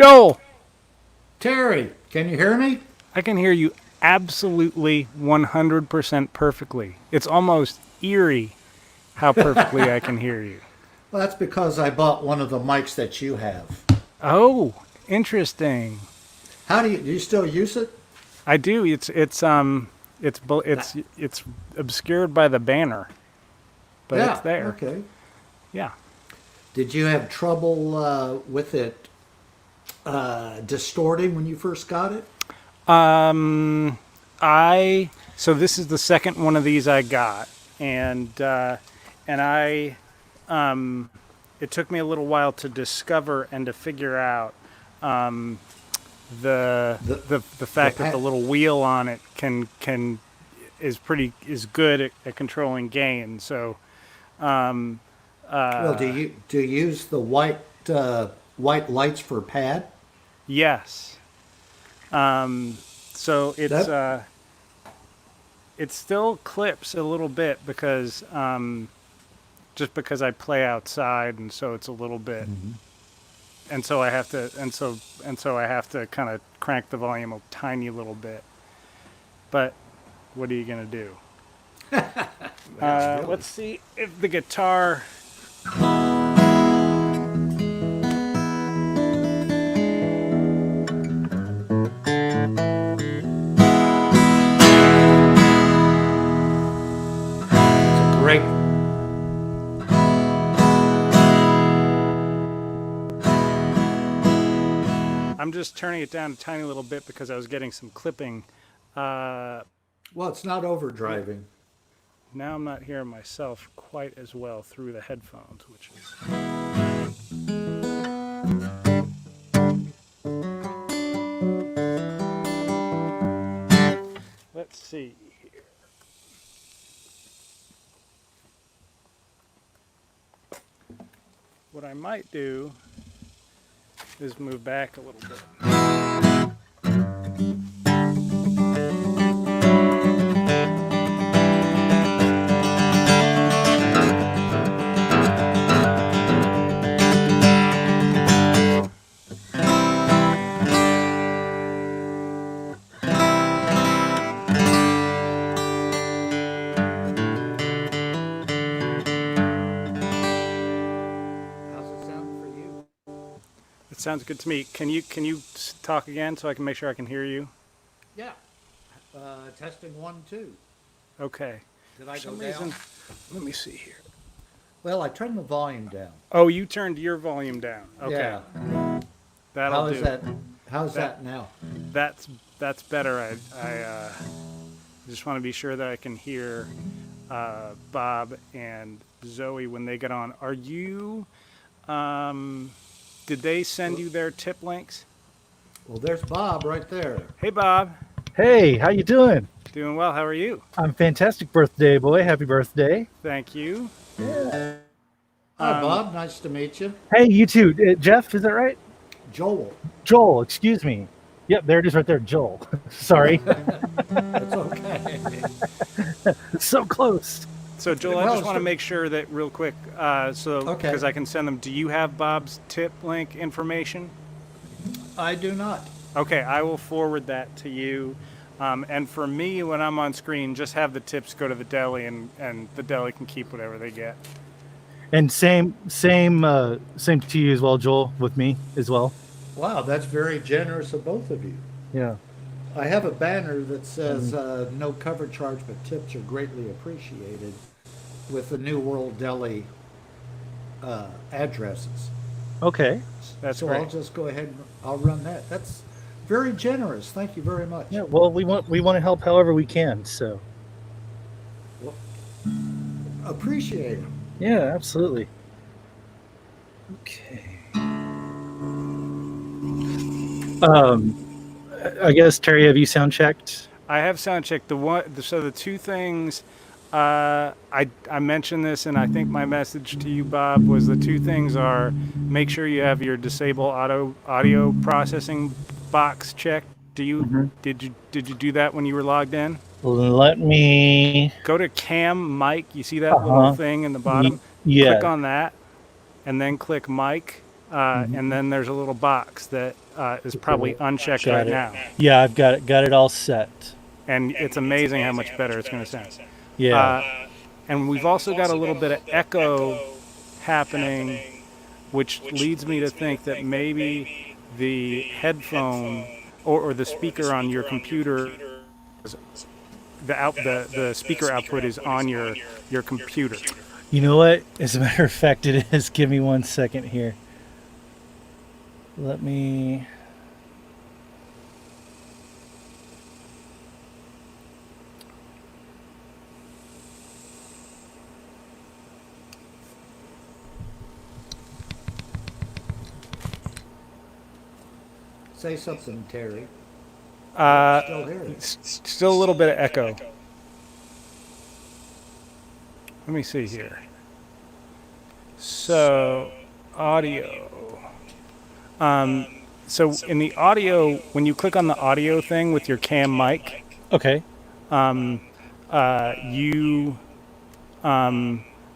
Joel, Terry, can you hear me? I can hear you absolutely 100% perfectly. It's almost eerie how perfectly I can hear you. Well, that's because I bought one of the mics that you have. Oh, interesting. How do you still use it? I do. That, It's obscured by the banner, but it's yeah, there. okay. Yeah. Did you have trouble with it distorting when you first got it? Um I so this is the second one of these I got, and and I it took me a little while to discover and to figure out the The the the fact that the pat. little wheel on it can is good at controlling gain. So Well, do you use the white lights for pad? yes, so That it still clips a little bit because just because I play outside, and so it's a little bit, and so I have to and so I have to kind of crank the volume a tiny little bit. But what are you gonna do? that's really Let's see if the guitar. that's a great. I'm just turning it down a tiny little bit because I was getting some clipping. Uh, Well, it's not overdriving. Now I'm not hearing myself quite as well through the headphones, which is. Let's see here. What I might do is move back a little bit. How's it sound for you? It sounds good to me. Can you talk again so I can make sure I can hear you? Yeah. Testing 1 2. Okay. Did For I go some down? reason, let me see here. Well, I turned the volume down. Oh, you turned your volume down. Okay, Yeah. that'll How is do. that? How's That that now? that's that's better. I just want to be sure that I can hear Bob and Zoe when they get on. Are you? Um, did they send you their tip links? Well, there's Bob right there. Hey, Bob. Hey, how you doing? Doing well. How are you? I'm fantastic birthday, boy. Happy birthday. Thank you. Yeah. Hi, Um, Bob. Nice to meet you. Hey, you too. Jeff, is that right? Joel. Joel, excuse me. Yep, there it is right there, Joel. Sorry. That's okay. It's so close. so, Joel, I Well, just want to make sure that real quick, so okay. because I can send them. Do you have Bob's tip link information? I do not. Okay, I will forward that to you. And for me, when I'm on screen, just have the tips go to the deli, and the deli can keep whatever they get. And same to you as well, Joel, with me as well. Wow, that's very generous of both of you. Yeah. I have a banner that says Mhm. no cover charge, but tips are greatly appreciated with the New World Deli addresses. Okay. That's So I'll great. just go ahead and I'll run that. That's very generous. Thank you very much. Yeah, well, we want to help however we can, so. Well, appreciate it. Yeah, absolutely. Okay. Um I guess Terry, have you sound checked? I have sound checked so the two things. I mentioned this, and I think my message to you, Bob, was the two things are make sure you have your disable audio processing box checked. Mhm. Did you do that when you were logged in? Let me. Go to Cam Mic. You see that little Uh-huh. thing in the bottom? Click Yeah. on that, and then click Mic, Mhm. and then there's a little box that is probably unchecked right Got it. now, Yeah, I've got it all set. and it's amazing how much better it's going to sound. Yeah. And we've also got a little bit of echo happening, which leads me to think that maybe the headphone or the speaker on your computer, the speaker output is on your computer. You know what? As a matter of fact, it is. Give me 1 second here. Let me. Say something, Terry. Still hear it. Still a little bit of echo. Let me see here. So, audio. So in the audio, when you click on the audio thing with your cam mic, Okay. you,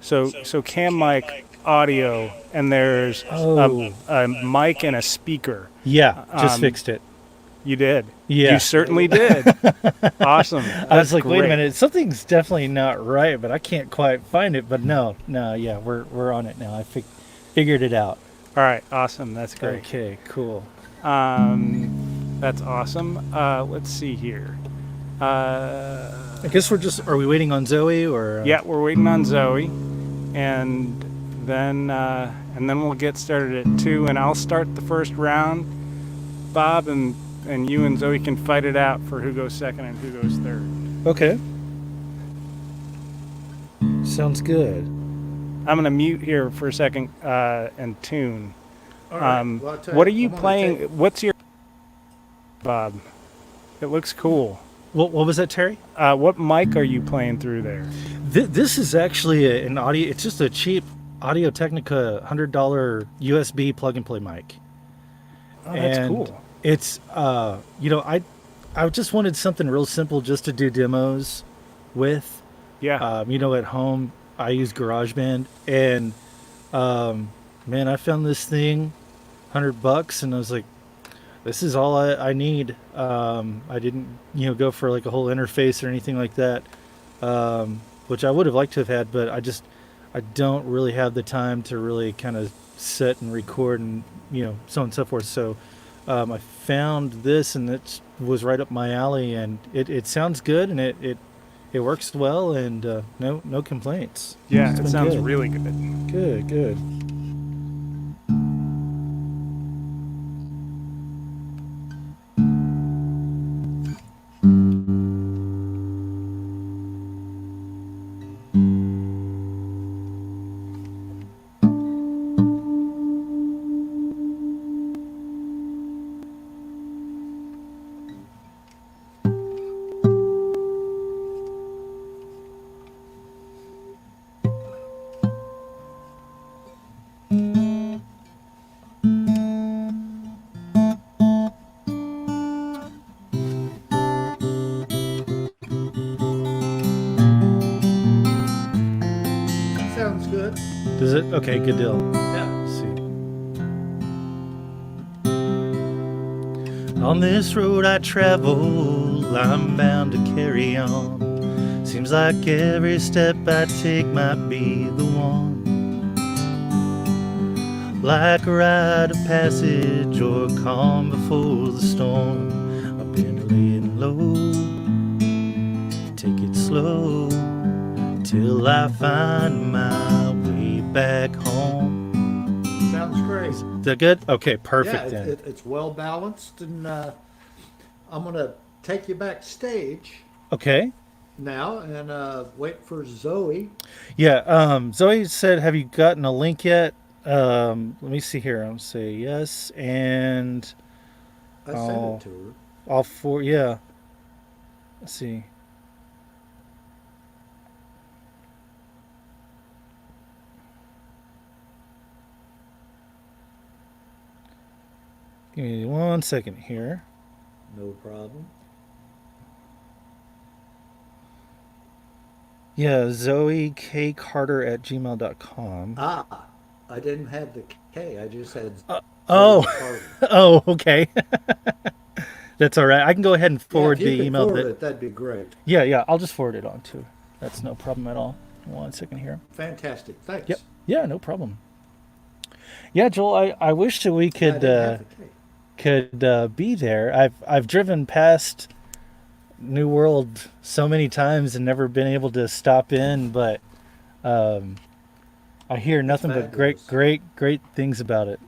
so cam mic audio, and there's a mic and a speaker. Yeah, just fixed it. You did. Yeah. You certainly did. Awesome. I was like, That's wait a great. minute, something's definitely not right, but I can't quite find it. But no, yeah, we're on it now. I figured it out. All right. Awesome. That's great. Okay, cool. That's awesome. Let's see here. I guess are we waiting on Zoe or? Yeah, we're waiting on Zoe, and then we'll get started at 2, and I'll start the first round. Bob and you and Zoe can fight it out for who goes second and who goes third. Okay. Sounds good. I'm gonna mute here for a second and tune. All right. Well, I'll tell What are you, you I'm gonna playing? take- What's your Bob? It looks cool. What was that, Terry? What mic are you playing through there? This is actually an audio. It's just a cheap Audio Technica $100 USB plug and play mic. Oh, that's And cool. It's I just wanted something real simple just to do demos with. Yeah. At home I use GarageBand, and man, I found this thing, $100, and I was like, this is all I need. I didn't go for like a whole interface or anything like that, which I would have liked to have had, but I don't really have the time to really kind of sit and record and so on and so forth. So I found this, and it was right up my alley, and it sounds good, and it works well, and no complaints. Yeah. It's It been sounds good. really good. Good. Sounds good. Does it? Okay, good deal. Yeah. Let's see. On this road I travel, I'm bound to carry on. Seems like every step I take might be the one. Like a rite of passage or calm before the storm. I've been laying low, take it slow, till I find my way back home. Sounds great. Is that good? Okay, perfect Yeah, then. it's well balanced, and I'm gonna take you backstage Okay. now and wait for Zoe. Yeah, Zoe said, have you gotten a link yet? Let me see here. I'll say yes, and I sent Oh. it to her. all four, yeah. Let's see. Give me 1 second here. No problem. Yeah, Zoe K. Carter at gmail.com. Ah, I didn't have the K. I just had Oh, the party. oh, okay. That's all right. I can go ahead and Yeah, forward if you the could email. forward That it, that'd be great. Yeah, yeah. I'll just forward it on to her. That's no problem at all. One second here. Fantastic. Yep. Thanks. Yeah, no problem. Yeah, Joel. I wish that we Yeah, I didn't have the cake. could be there. I've driven past New World so many times and never been able to stop in, but um, I hear It's nothing but fabulous. great things about it.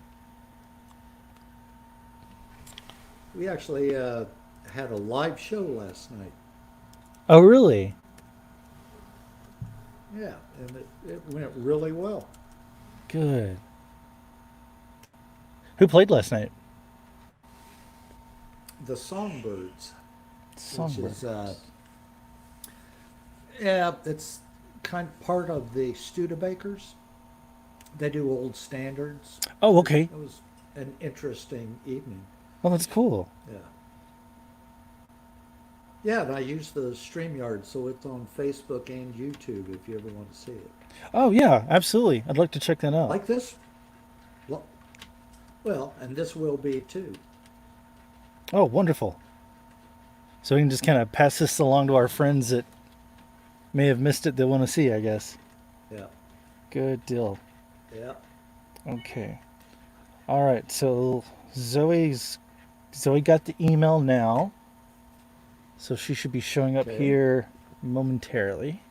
We actually had a live show last night. Oh, really? Yeah, and it went really well. Good. Who played last night? The Songbirds, which Songbird. is yeah, it's kind of part of the Studebakers. They do old standards. Oh, okay. It was an interesting evening. Well, that's cool. Yeah. Yeah, and I use the StreamYard, so it's on Facebook and YouTube if you ever want to see it. Oh, yeah, absolutely. I'd like to check that out. Like this? Well, and this will be too. Oh, wonderful. So we can just kind of pass this along to our friends that may have missed it that want to see, I guess. Yeah, Good deal. yeah. Okay. All right. So Zoe got the email now. So she should be showing up Okay. here momentarily.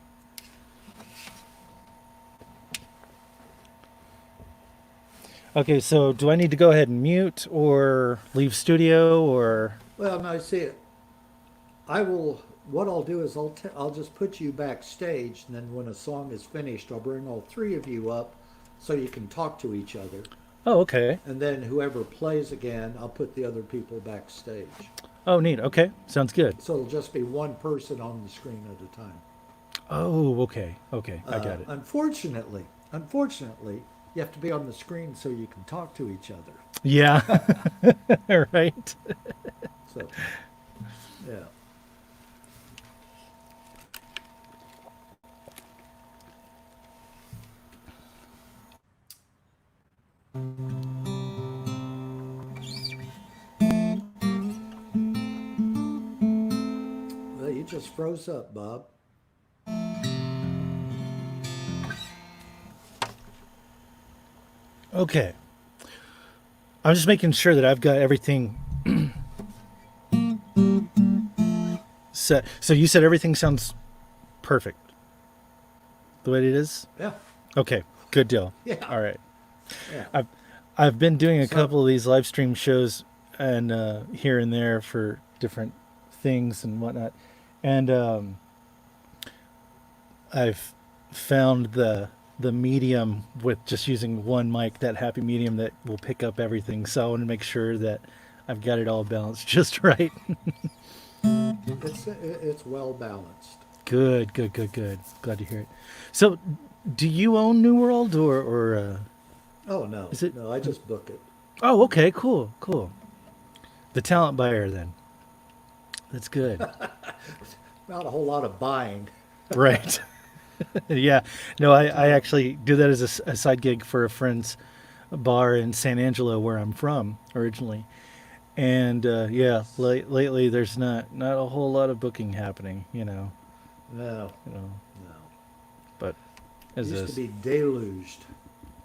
Okay, so do I need to go ahead and mute or leave studio or Well, no, see it. I will. What I'll do is I'll just put you backstage, and then when a song is finished, I'll bring all three of you up, so you can talk to each other. Oh, okay. And then whoever plays again, I'll put the other people backstage. Oh, neat. Okay. Sounds good. So it'll just be one person on the screen at a time. Oh, okay. Okay. I got it. Unfortunately, you have to be on the screen so you can talk to each other. Yeah. Right. So, yeah. Well, you just froze up, Bob. Okay. I'm just making sure that I've got everything set. So you said everything sounds perfect the way it is? Yeah, Okay. Good deal. yeah, All right. yeah. I've been doing a So- couple of these live stream shows and here and there for different things and whatnot, and I've found the medium with just using one mic, that happy medium that will pick up everything. So I want to make sure that I've got it all balanced just right. It's well balanced. Good, good, good, good. Glad to hear it. So, do you own New World or? Oh no, Is it- no, I just book it. Oh, okay, cool, cool. The talent buyer then. That's good. Not a whole lot of buying. Right. Yeah. No, I actually do that as a side gig for a friend's bar in San Angelo, where I'm from originally. And yeah, lately there's not a whole lot of booking happening, No, you know. no. But as Used is. to be deluged,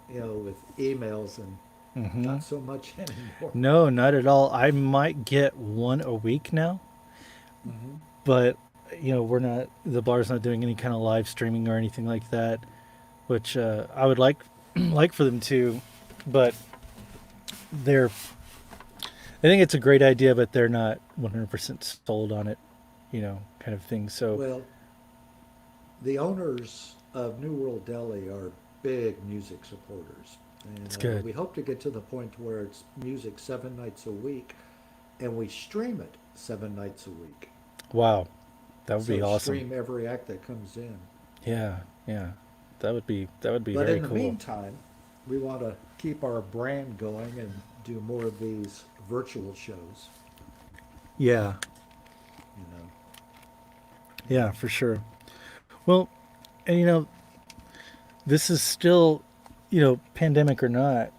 with emails and Mhm. not so much anymore. No, not at all. I might get one a week now, Hmm. but the bar's not doing any kind of live streaming or anything like that, which I would like like for them to, but they're I think it's a great idea, but they're not 100% sold on it, kind of thing. So Well, the owners of New World Deli are big music supporters. And It's good. we hope to get to the point where it's music 7 nights a week and we stream it 7 nights a week. wow, that would be So awesome. stream every act that comes in. Yeah, yeah, that would be But very in the cool. meantime, we want to keep our brand going and do more of these virtual shows, Yeah, you know. yeah, for sure. Well, and this is still, pandemic or not,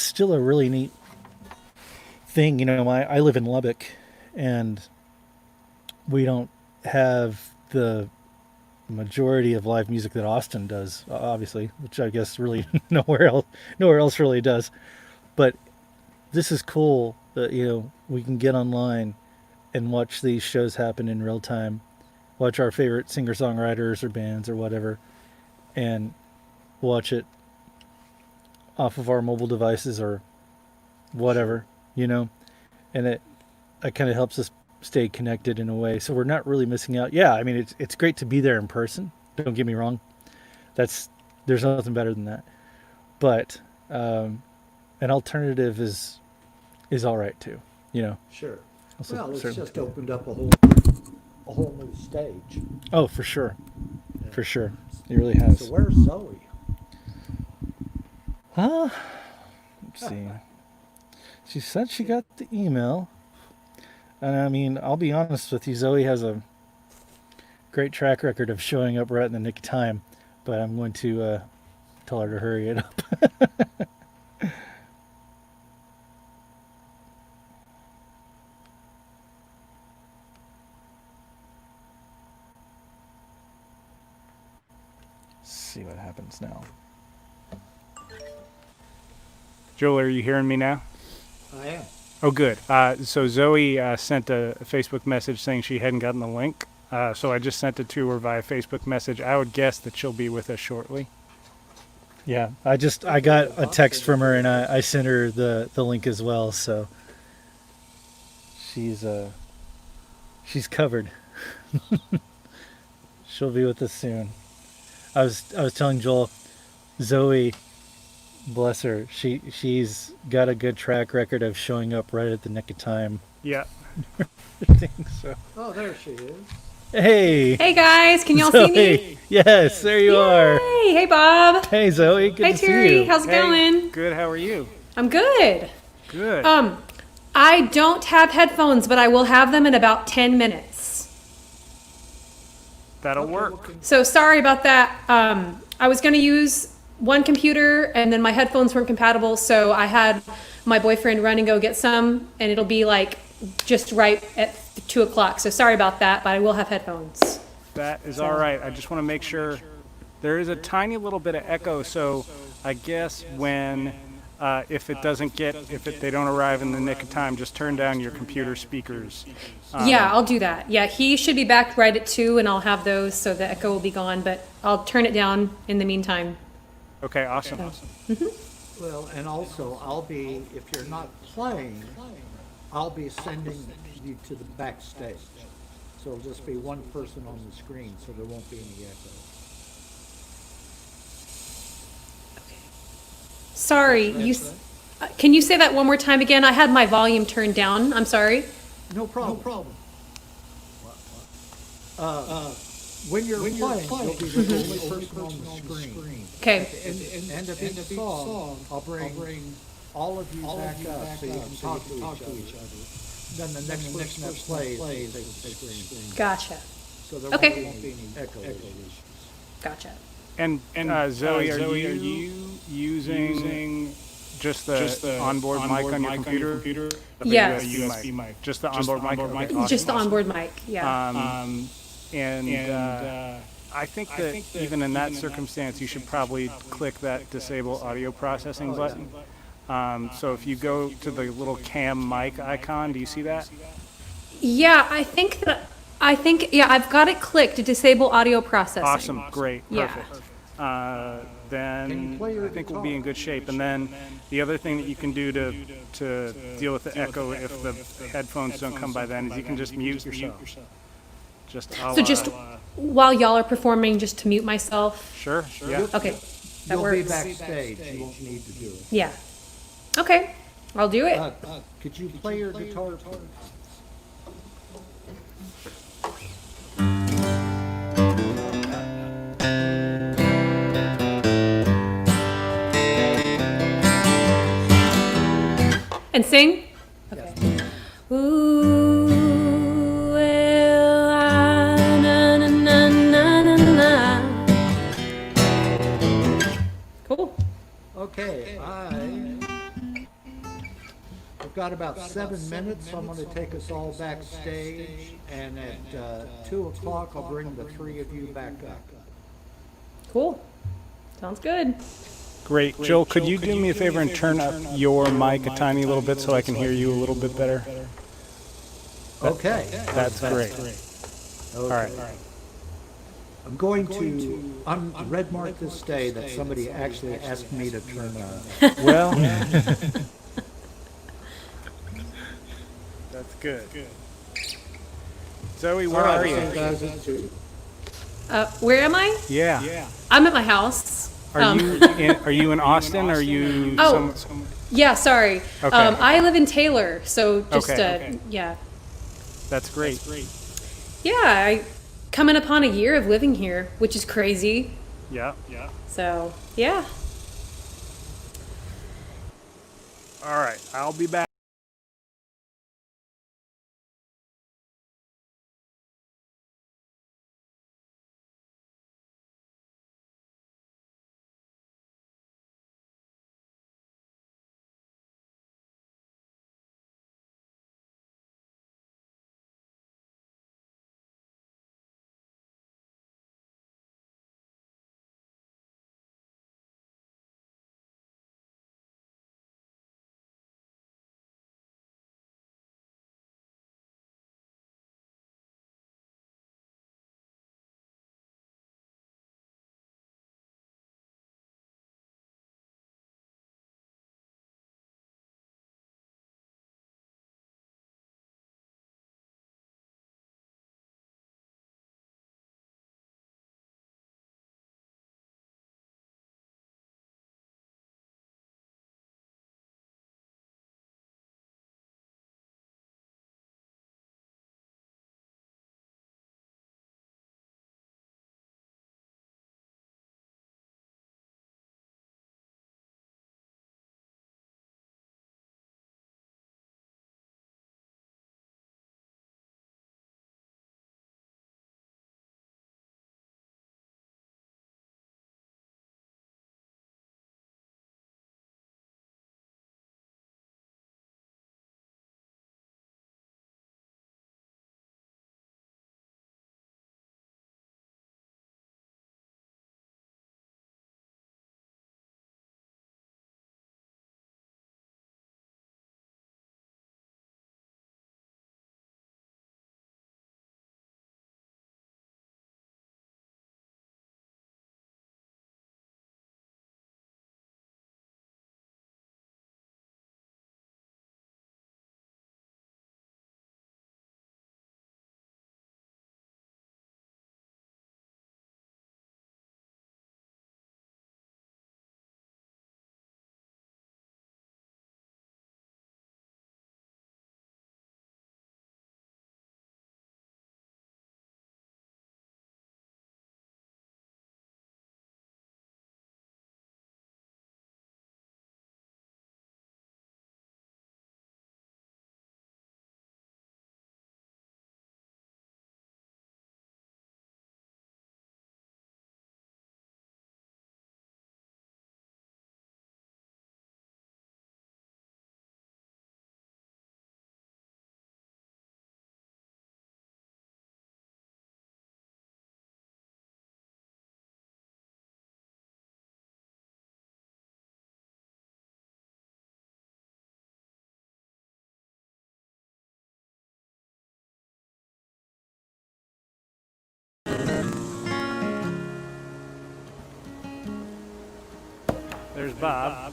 still a really neat thing. You know, I live in Lubbock, and we don't have the majority of live music that Austin does, obviously, which I guess really nowhere else really does. But this is cool that, you know, we can get online and watch these shows happen in real time, watch our favorite singer songwriters or bands or whatever, and watch it off of our mobile devices or whatever, you know, and it kind of helps us stay connected in a way. So we're not really missing out. Yeah, I mean, it's great to be there in person. Don't get me wrong. There's nothing better than that. But an alternative is all right too, you know. Sure. Also, Well, it's certainly. just opened up a whole new stage. Oh, for sure. Yeah. For sure. It really has. So where's Zoe? Let's see. She said she got the email. And I mean, I'll be honest with you, Zoe has a great track record of showing up right in the nick of time. But I'm going to tell her to hurry it up. See what happens now. Joel, are you hearing me now? I am. Oh, good. So Zoe sent a Facebook message saying she hadn't gotten the link. So I just sent it to her via Facebook message. I would guess that she'll be with us shortly. Yeah, I got a text from her and I sent her the link as well. So she's covered. She'll be with us soon. I was telling Joel, Zoe, bless her, she's got a good track record of showing up right at the nick of time. Yeah. So. Oh, there she is. Hey. Hey guys, can y'all Zoe. see me? Yes, there you are. Hey, hey Bob. Hey Zoe, good Hey to see Terry, you. how's it Hey, going? good. How are you? I'm good. Good. I don't have headphones, but I will have them in about 10 minutes. That'll work. So sorry about that. I was going to use one computer and then my headphones weren't compatible, so I had my boyfriend run and go get some, and it'll be like just right at 2 o'clock. So sorry about that, but I will have headphones. That is all right. I just want to make sure there is a tiny little bit of echo. So I guess when if they don't arrive in the nick of time, just turn down your computer speakers. Yeah, I'll do that. Yeah, he should be back right at 2 and I'll have those so the echo will be gone, but I'll turn it down in the meantime. Okay, awesome. Well, and also if you're not playing, I'll be sending you to the backstage. So it'll just be one person on the screen, so there won't be any echo. Sorry, can you say that one more time again? I had my volume turned down. I'm sorry. No problem. When you're playing, you'll be the only person on the screen. Okay. End of each song, I'll bring all of you back up so you can talk to each other. Then the next person that plays will take the screen. Gotcha. So there Okay. won't be any echo issues. Gotcha. And Zoe, are you using just the onboard mic on your computer? Yes. USB mic. Just the onboard mic. Okay, awesome. Just the onboard mic. Yeah. I think that even in that circumstance, you should probably click that disable audio processing button. So if you go to the little cam mic icon, do you see that? Yeah, I think I've got it clicked to disable audio processing. Awesome, great, Yeah. perfect. Can Then you play your I think we'll guitar? be in good shape. And then the other thing that you can do to deal with the echo if the headphones don't come by then is you can just mute yourself. So just while y'all are performing, just to mute myself. Sure, yeah. Okay, that You'll be works. backstage. You won't need to do it. Yeah. Okay, I'll do it. Could you play your guitar, please? And sing? Okay. Ooh, well, na, na, na, na, na, na. Cool. Okay, I I've got about 7 minutes, so I'm gonna take us all backstage, and at 2 o'clock, I'll bring the three of you back up. Cool. Sounds good. Great. Joel, could you do me a favor and turn up your mic a tiny little bit so I can hear you a little bit better? Okay. That's great. All right. I'm going to red mark this day that somebody actually asked me to turn Well, that's good. Zoe, where are you? Where am I? Yeah. I'm at my house. Are you in Austin? Or are you? Oh. Yeah, sorry. Okay. I live in Taylor, so just, Okay. yeah. That's great. Yeah, I coming upon a year of living here, which is crazy. Yeah. So, yeah. All right. I'll be back. There's Bob.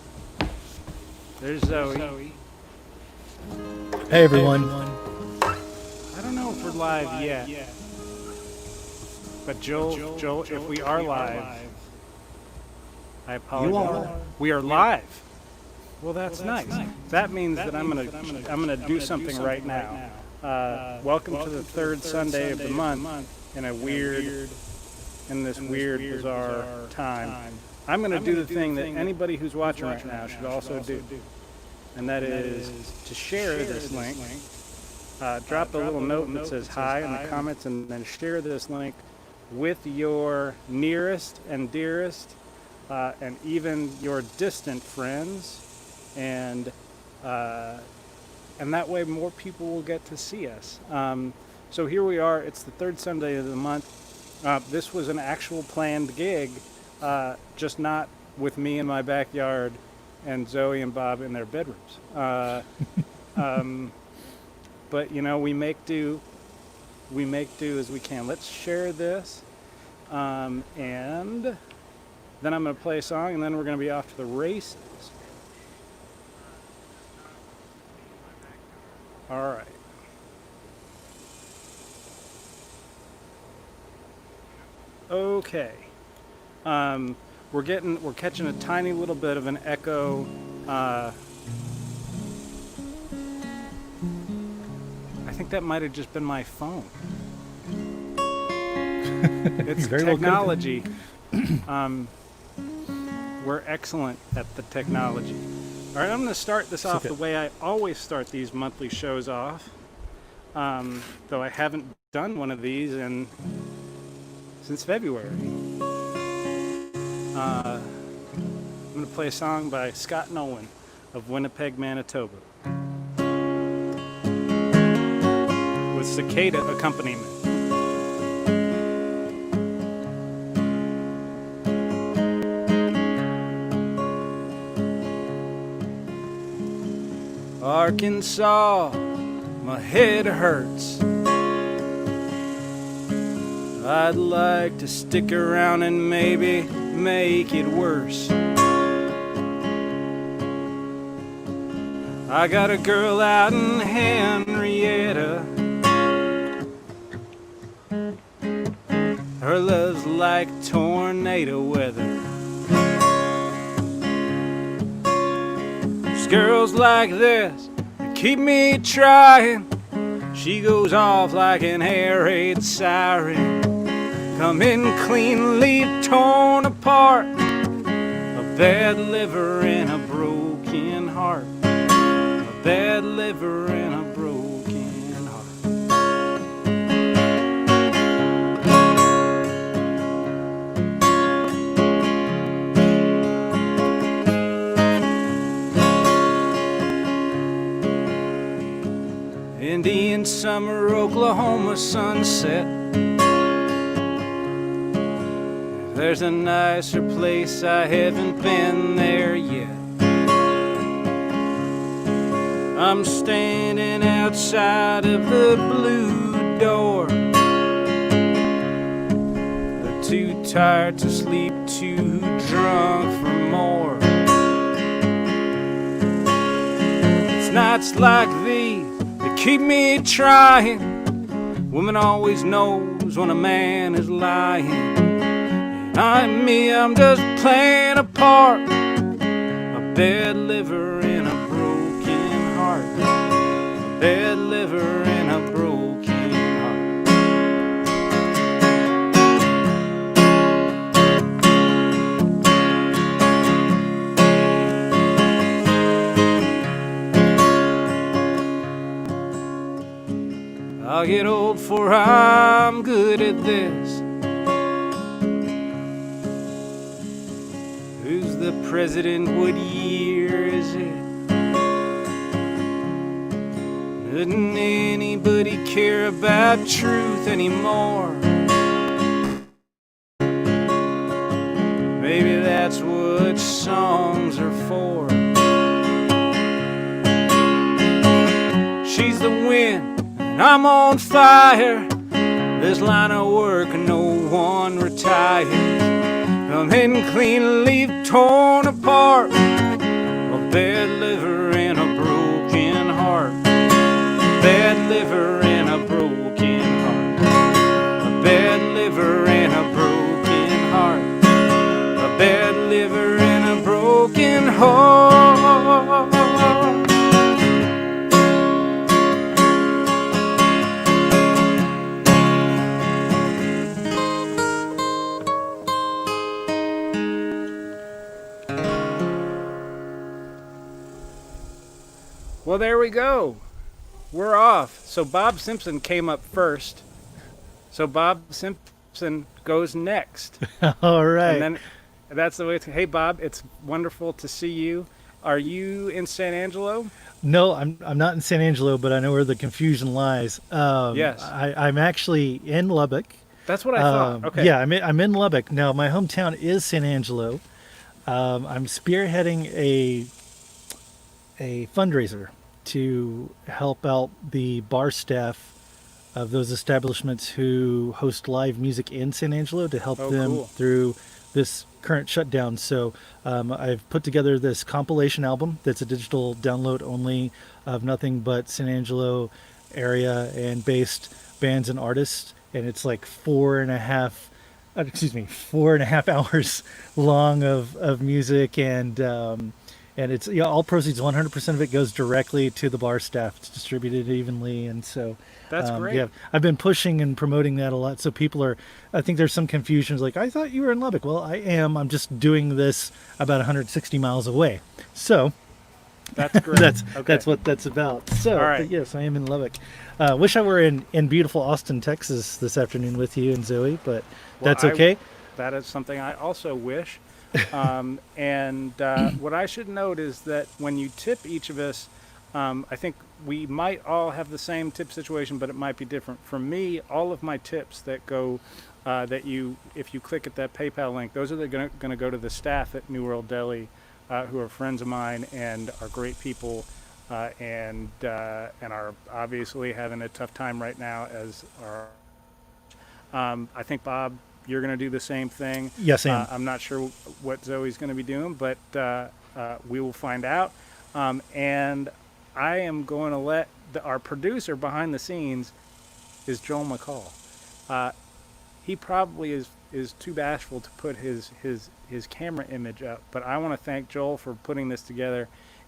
There's Zoe. Hey everyone. I don't know if we're live yet. But Joel, if we are live, I apologize. You are. We are live. Well, that's nice. That means that I'm gonna do something right now. Welcome to the third Sunday of the month in this weird, bizarre time. I'm gonna do the thing that anybody who's watching right now should also do, and that is to share this link. Drop a little note that says hi in the comments, and then share this link with your nearest and dearest, and even your distant friends, and and that way more people will get to see us. So here we are. It's the third Sunday of the month. This was an actual planned gig, just not with me in my backyard and Zoe and Bob in their bedrooms. But you know, we make do as we can. Let's share this, and then I'm going to play a song, and then we're going to be off to the races. All right. Okay. We're catching a tiny little bit of an echo. I think that might have just been my phone. It's Very well technology. We're excellent at the technology. All right, I'm going to start this off okay. the way I always start these monthly shows off. Though I haven't done one of these since February. I'm going to play a song by Scott Nolan of Winnipeg, Manitoba, with cicada accompaniment. Arkansas, my head hurts. I'd like to stick around and maybe make it worse. I got a girl out in Henrietta. Her love's like tornado weather. It's girls like this that keep me trying. She goes off like an air raid siren. Come in clean, leave torn apart. A bad liver and a broken heart. A bad liver and a broken heart. Indian summer, Oklahoma sunset. There's a nicer place, I haven't been there yet. I'm standing outside of the blue door. They're too tired to sleep, too drunk for more. It's nights like these that keep me trying. Woman always knows when a man is lying. I'm me, I'm just playing a part. A bad liver and a broken heart. A bad liver and a broken heart. I'll get old for I'm good at this. Who's the president? What year is it? Doesn't anybody care about truth anymore? Maybe that's what songs are for. She's the wind and I'm on fire. This line of work, no one retires. Come in clean, leave torn apart. A bad liver and a broken heart. A bad liver and a broken heart. A bad liver and a broken heart. A bad liver and a broken heart. Well, there we go. We're off. So Bob Simpson came up first. So Bob Simpson goes next. All right. And then that's the way it's, hey, Bob, it's wonderful to see you. Are you in San Angelo? No, I'm not in San Angelo, but I know where the confusion lies. Yes. I'm actually in Lubbock. That's what I thought. Okay. Yeah, I'm in Lubbock now. My hometown is San Angelo. I'm spearheading a fundraiser to help out the bar staff of those establishments who host live music in San Angelo to help Oh, them cool. through this current shutdown. So I've put together this compilation album that's a digital download only of nothing but San Angelo area and based bands and artists, and it's like 4.5 hours long of music and it's all proceeds 100% of it goes directly to the bar staff. It's distributed evenly, and so That's great. yeah, I've been pushing and promoting that a lot. So people are, I think there's some confusion. Like, I thought you were in Lubbock. Well, I am. I'm just doing this about 160 miles away. So That's great. Okay. that's what that's about. So All right. but yes, I am in Lubbock. Wish I were in beautiful Austin, Texas this afternoon with you and Zoe, but Well, that's okay. That is something I also wish. And what I should note is that when you tip each of us, I think we might all have the same tip situation, but it might be different. For me, all of my tips that go, if you click at that PayPal link, those are going to go to the staff at New World Deli, who are friends of mine and are great people, and are obviously having a tough time right now, as are. I think, Bob, you're going to do the same thing. Yes, I am. I'm not sure what Zoe's going to be doing, but we will find out. And I am going to let our producer behind the scenes is Joel McCall. He probably is too bashful to put his camera image up, but I want to thank Joel for putting this together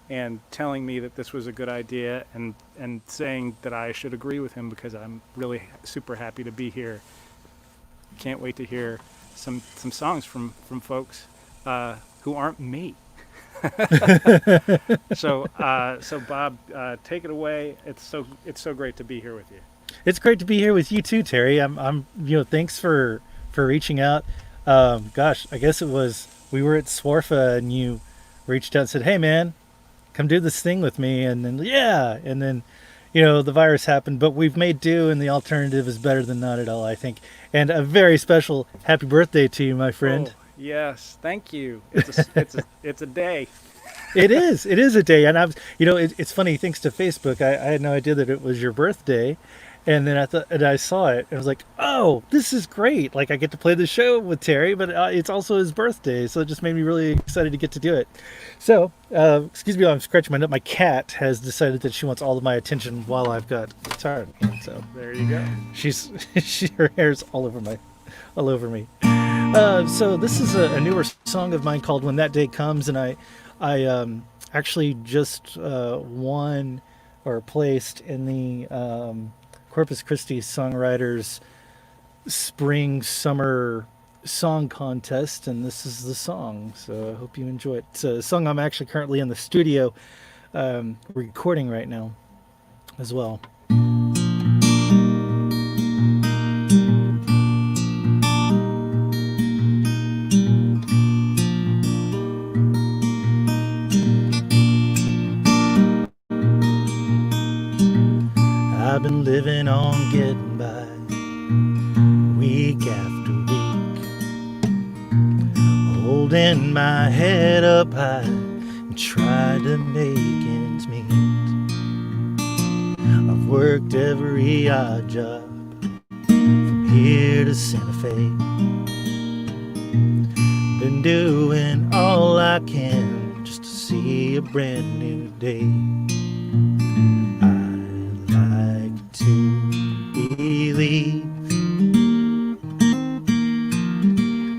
and telling me that this was a good idea, and saying that I should agree with him, because I'm really super happy to be here. Can't wait to hear some songs from folks who aren't me. So Bob, take it away. It's so great to be here with you. It's great to be here with you too, Terry. I'm thanks for reaching out. Gosh, I guess it was, we were at Swarfa and you reached out and said, "Hey man, come do this thing with me." And then the virus happened, but we've made do, and the alternative is better than not at all, I think. And a very special happy birthday to you, my friend. Oh, yes, thank you. It's a day. It is a day. And it's funny, thanks to Facebook, I had no idea that it was your birthday. And then I saw it and I was like, "Oh, this is great. Like, I get to play the show with Terry, but it's also his birthday." So it just made me really excited to get to do it. So, excuse me while I'm scratching my nut. My cat has decided that she wants all of my attention while I've got guitar in hand. So There you go. her hair's all over me. So this is a newer song of mine called "When That Day Comes," and I actually just won or placed in the Corpus Christi Songwriters Spring Summer Song Contest, and this is the song. So I hope you enjoy it. It's a song I'm actually currently in the studio recording right now as well. I've been living on getting by week after week, holding my head up high and trying to make ends meet. I've worked every odd job from here to Santa Fe, been doing all I can just to see a brand new day. To believe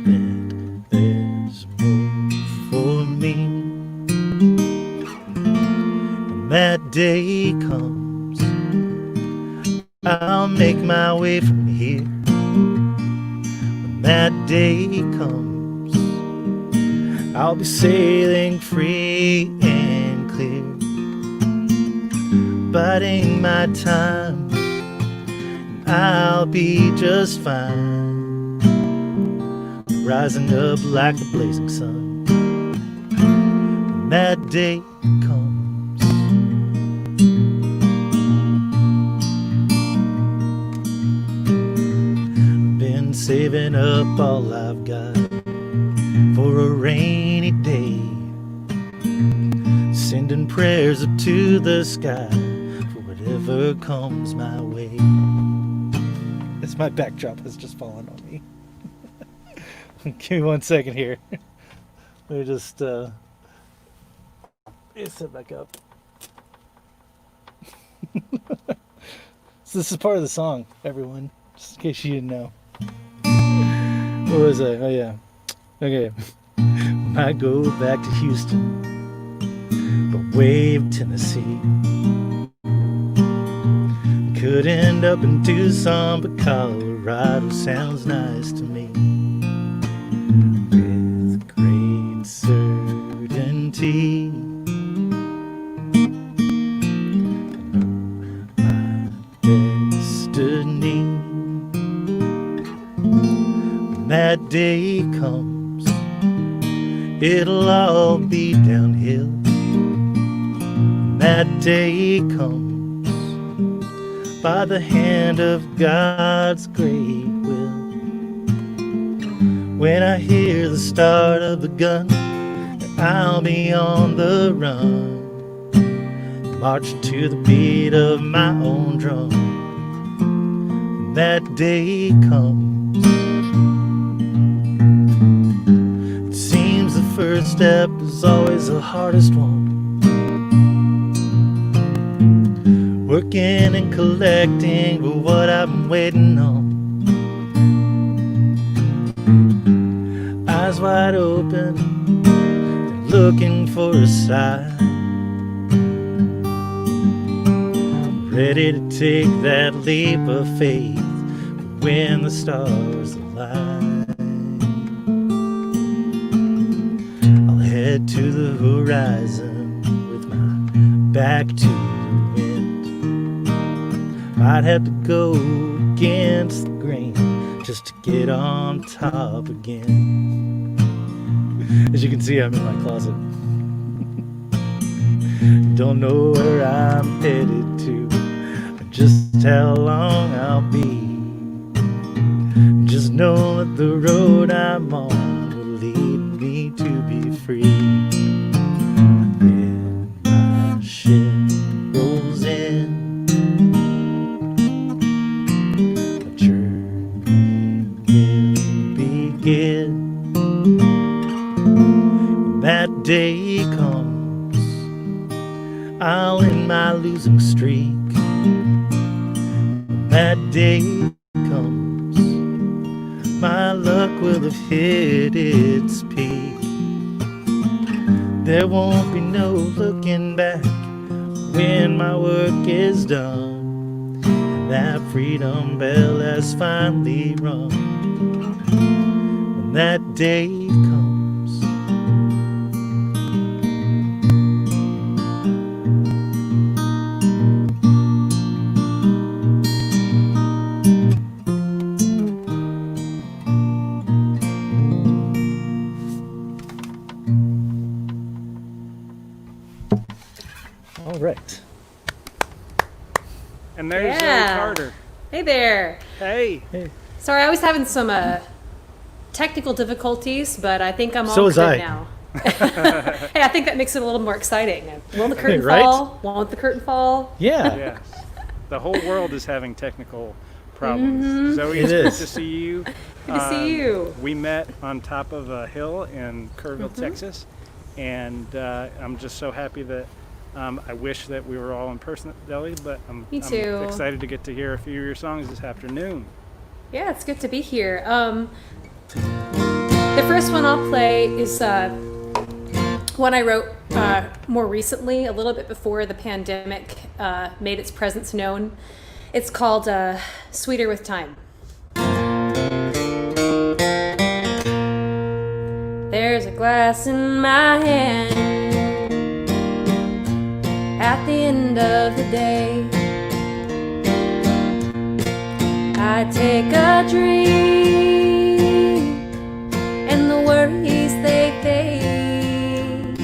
that there's more for me. When that day comes, I'll make my way from here. When that day comes, I'll be sailing free and clear, biding my time. I'll be just fine, rising up like a blazing sun. When that day comes. I've been saving up all I've got for a rainy day, sending prayers up to the sky for whatever comes my way. It's my backdrop has just fallen on me. Give me 1 second here. Let me just set back up. So this is part of the song, everyone, just in case you didn't know. What was I? Oh yeah. Okay. Might go back to Houston, but wave Tennessee. Could end up in Tucson, but Colorado sounds nice to me. With great certainty, I know my destiny. When that day comes, it'll all be downhill. When that day comes, by the hand of God's great will. When I hear the start of the gun, I'll be on the run, marching to the beat of my own drum. When that day comes, it seems the first step is always the hardest one. Working and collecting for what I've been waiting on. Eyes wide open, looking for a sign. Ready to take that leap of faith when the stars align. I'll head to the horizon with my back to the wind. Might have to go against the grain just to get on top again. As you can see, I'm in my closet. Don't know where I'm headed to, or just how long I'll be. Just know that the road I'm on will lead me to be free. When my ship rolls in, when that day comes, I'll end my losing streak. When that day comes, my luck will have hit its peak. There won't be no looking back when my work is done, and that freedom bell has finally rung. When that day comes. All right. And there's Yeah. Zoe Carter. Hey there. Hey. Sorry, I was having some technical difficulties, but I think I'm all So was good I. now. Hey, I think that makes it a little more exciting. Won't the curtain Right? fall? Won't the curtain fall? Yeah. Yes. The whole world is having technical problems. Zoe, It it's good is. to see you. Good to see you. We met on top of a hill in Kerrville, Texas, and I'm just so happy that I wish that we were all in person at the deli, but Me too. I'm excited to get to hear a few of your songs this afternoon. Yeah, it's good to be here. The first one I'll play is one I wrote more recently, a little bit before the pandemic made its presence known. It's called Sweeter with Time. There's a glass in my hand at the end of the day. I take a drink and the worries they fade.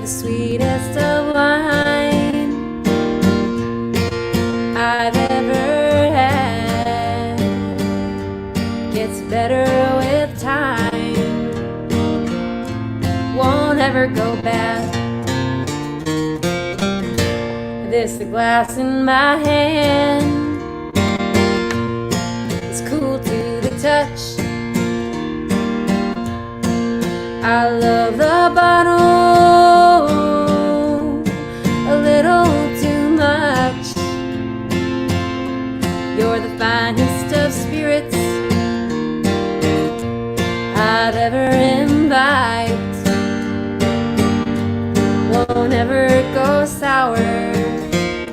the sweetest of wine I've ever had. Gets better with time, won't ever go bad. This the glass in my hand, it's cool to the touch. I love the bottle a little too much. You're the finest of spirits I've ever imbibed. Won't ever go sour,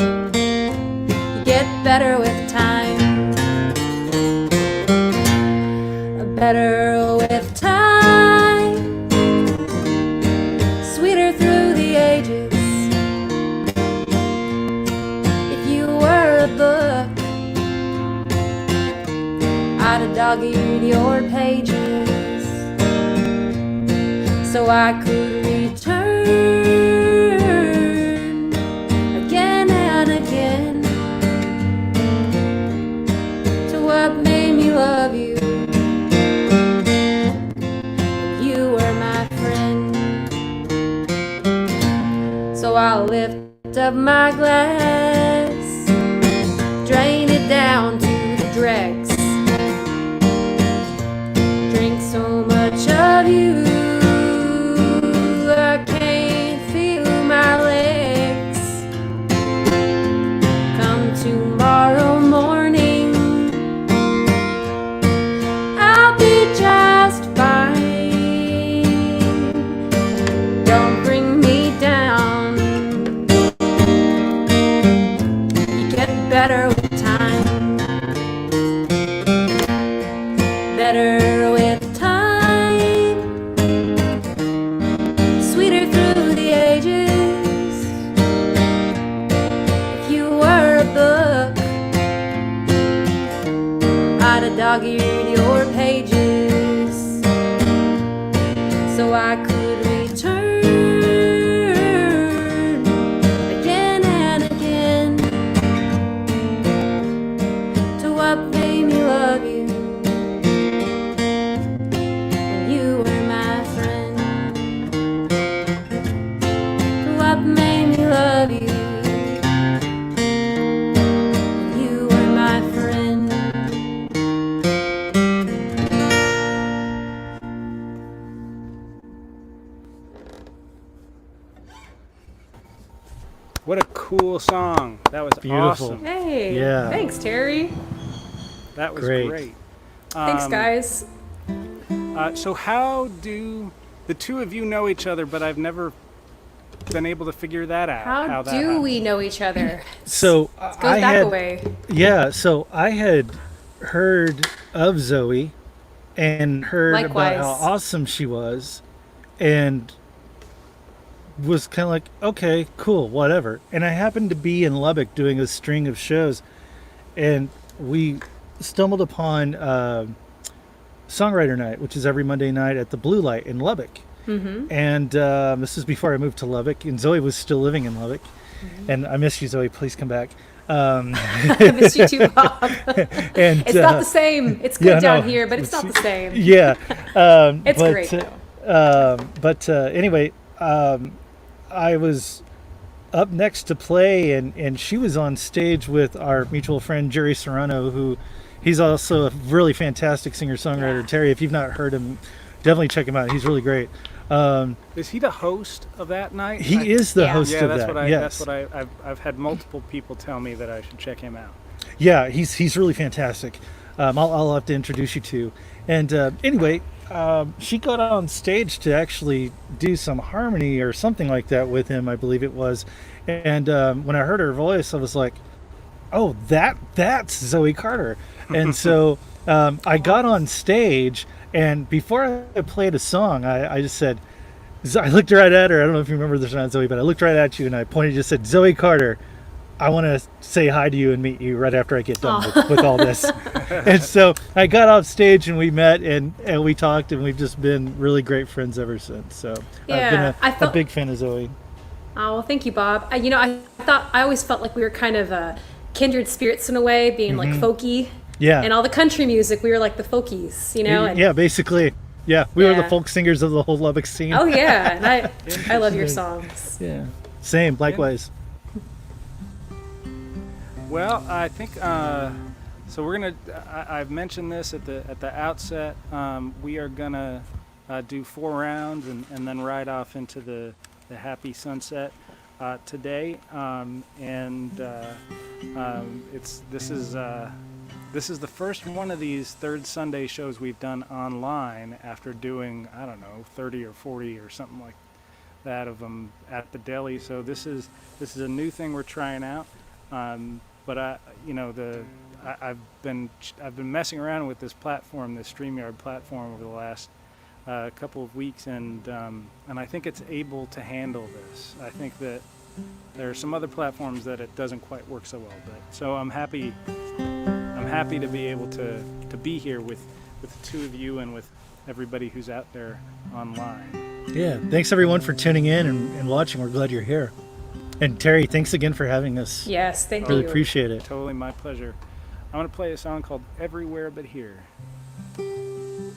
you get better with time. Better with time, sweeter through the ages. If you were a book, I'd have dog-eared your pages, so I could return again and again to what made me love you. You were my friend, so I'll lift up my glass, drain it down to the dregs. Drink so much of you, I can't feel my legs. Come tomorrow morning, I'll be just fine. Don't bring me down, you get better with time. Better with time, sweeter through the ages. If you were a book, I'd have dog-eared your pages, so I could return again and again to what made me love you. You were my friend, what made me love you. You were my friend. What a cool song. That was Beautiful. awesome. Hey, Yeah. thanks, Terry. That was Great. great. Thanks, guys. So how do the two of you know each other, but I've never been able to figure that out. How that do happened. we know each other? So Goes I back had, a way. yeah. So I had heard of Zoe and heard Likewise. about how awesome she was, and was kind of like, okay, cool, whatever. And I happened to be in Lubbock doing a string of shows, and we stumbled upon Songwriter Night, which is every Monday night at the Blue Light in Lubbock. Mm-hmm. And this is before I moved to Lubbock, and Zoe was still living in Lubbock. And I miss you, Zoe. Please come back. I miss you too, Bob. And It's not the same. It's good yeah, down no, here, but it's not the same. yeah. It's but, great, though. Anyway, I was up next to play, and she was on stage with our mutual friend Jerry Serrano, who he's also a really fantastic singer-songwriter. Yeah. Terry, if you've not heard him, definitely check him out. He's really great. Is he the host of that night? He is the Yeah. host Yeah, of that's that. what I. yes. That's what I've had multiple people tell me that I should check him out. Yeah, he's really fantastic. I'll have to introduce you to. And anyway, she got on stage to actually do some harmony or something like that with him, I believe it was. And when I heard her voice, I was like, "Oh, that's Zoe Carter." And so I got on stage, and before I played a song, I just said, I looked right at her. I don't know if you remember this or not, Zoe, but I looked right at you and I pointed, just said, "Zoe Carter, I want to say hi to you and meet you right after I get done Aw. with all this. And so I got off stage and we met and we talked and we've just been really great friends ever since. So I've been Yeah, I a felt. big fan of Zoe. Oh, well, thank you, Bob. I always felt like we were kind of kindred spirits in a way, being like folky. Yeah. And all the country music, we were like the folkies, you know. And, Yeah, basically. Yeah, we were the Yeah. folk singers of the whole Lubbock scene. Oh yeah, and I love your songs. Yeah. Same, likewise. Well, I think so. We're gonna. I've mentioned this at the outset. We are gonna do 4 rounds and then ride off into the happy sunset today. This is the first one of these third Sunday shows we've done online after doing, I don't know, 30 or 40 or something like that of them at the deli. So this is a new thing we're trying out. But I've been messing around with this platform, this StreamYard platform, over the last couple of weeks, and I think it's able to handle this. I think that there are some other platforms that it doesn't quite work so well, but so I'm happy to be able to be here with the two of you and with everybody who's out there online. Yeah. Thanks everyone for tuning in and watching. We're glad you're here. And Terry, thanks again for having us. Yes, thank Really you. appreciate it. Totally my pleasure. I'm going to play a song called Everywhere But Here. It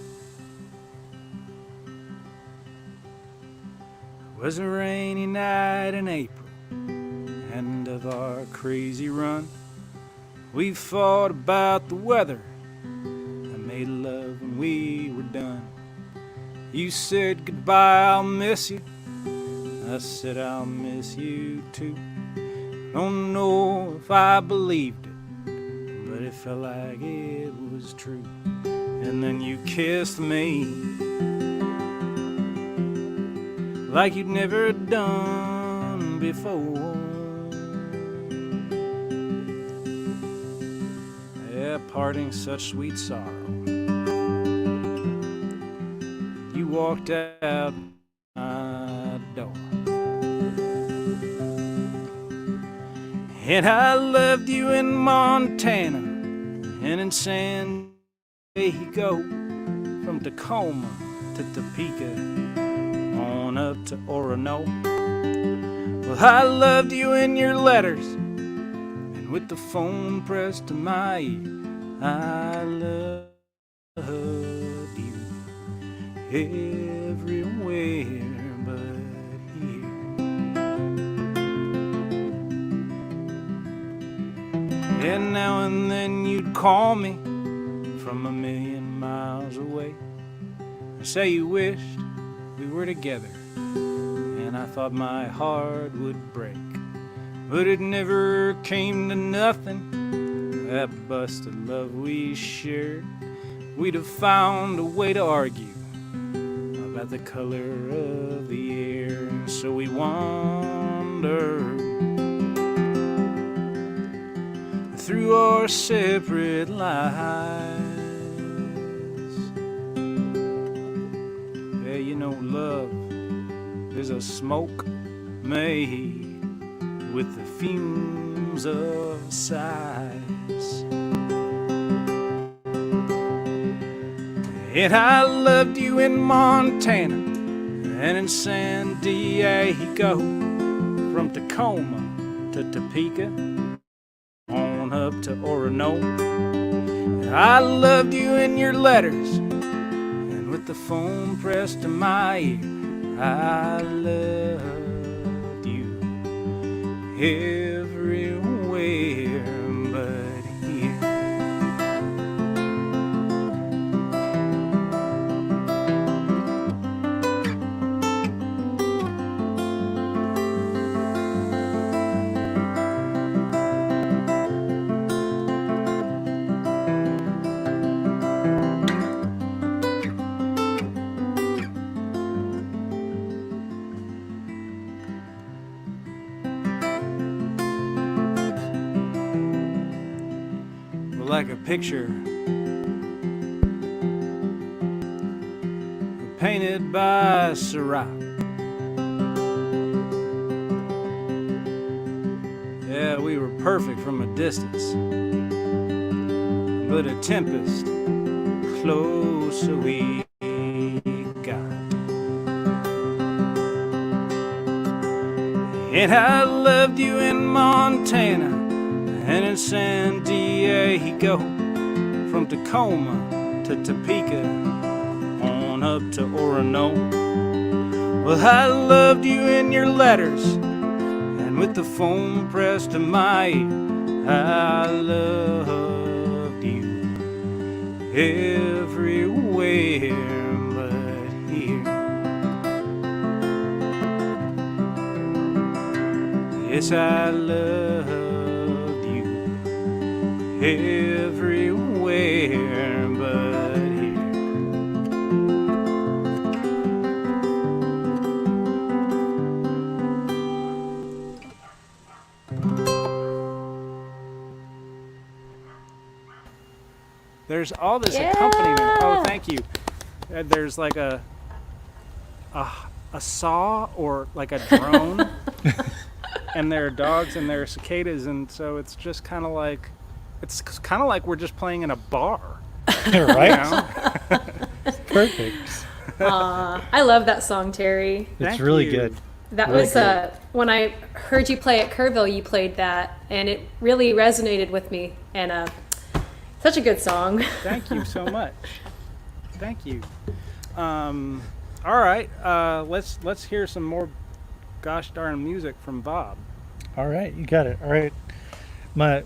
was a rainy night in April, end of our crazy run. We fought about the weather and made love when we were done. You said goodbye, I'll miss you. I said I'll miss you too. Don't know if I believed it, but it felt like it was true. And then you kissed me like you'd never done before. Yeah, parting such sweet sorrow. You walked out my door. And I loved you in Montana and in San Diego, from Tacoma to Topeka, on up to Orono. Well, I loved you in your letters, and with the phone pressed to my ear, I loved you everywhere but here. And now and then you'd call me from a million miles away, say you wished we were together, and I thought my heart would break. But it never came to nothing, that busted love we shared. We'd have found a way to argue about the color of the air. So we wandered through our separate lives. Yeah, you know, love is a smoke made with the fumes of sighs. And I loved you in Montana and in San Diego, from Tacoma to Topeka, on up to Orono. I loved you in your letters, and with the phone pressed to my ear, I loved you everywhere but here. Like a picture painted by Seurat. Yeah, Yeah, we were perfect from a distance, but a tempest closer we got. And I loved you in Montana and in San Diego, from Tacoma to Topeka on up to Orono. Well, I loved you in your letters and with the phone pressed to my ear. I loved you everywhere but here. Yes, I loved you everywhere but here. There's all this accompaniment. Oh, thank you. There's like a saw or like a drone, and there are dogs and there are cicadas, and so it's just kind of like we're just playing in a bar. Right? Perfect. I love that song, Terry. It's Thank really you. good. That Really was good. when I heard you play at Kerrville, you played that, and it really resonated with me. And such a good song. Thank you so much. Thank you. All right, let's hear some more gosh darn music from Bob. All right, you got it. All right, my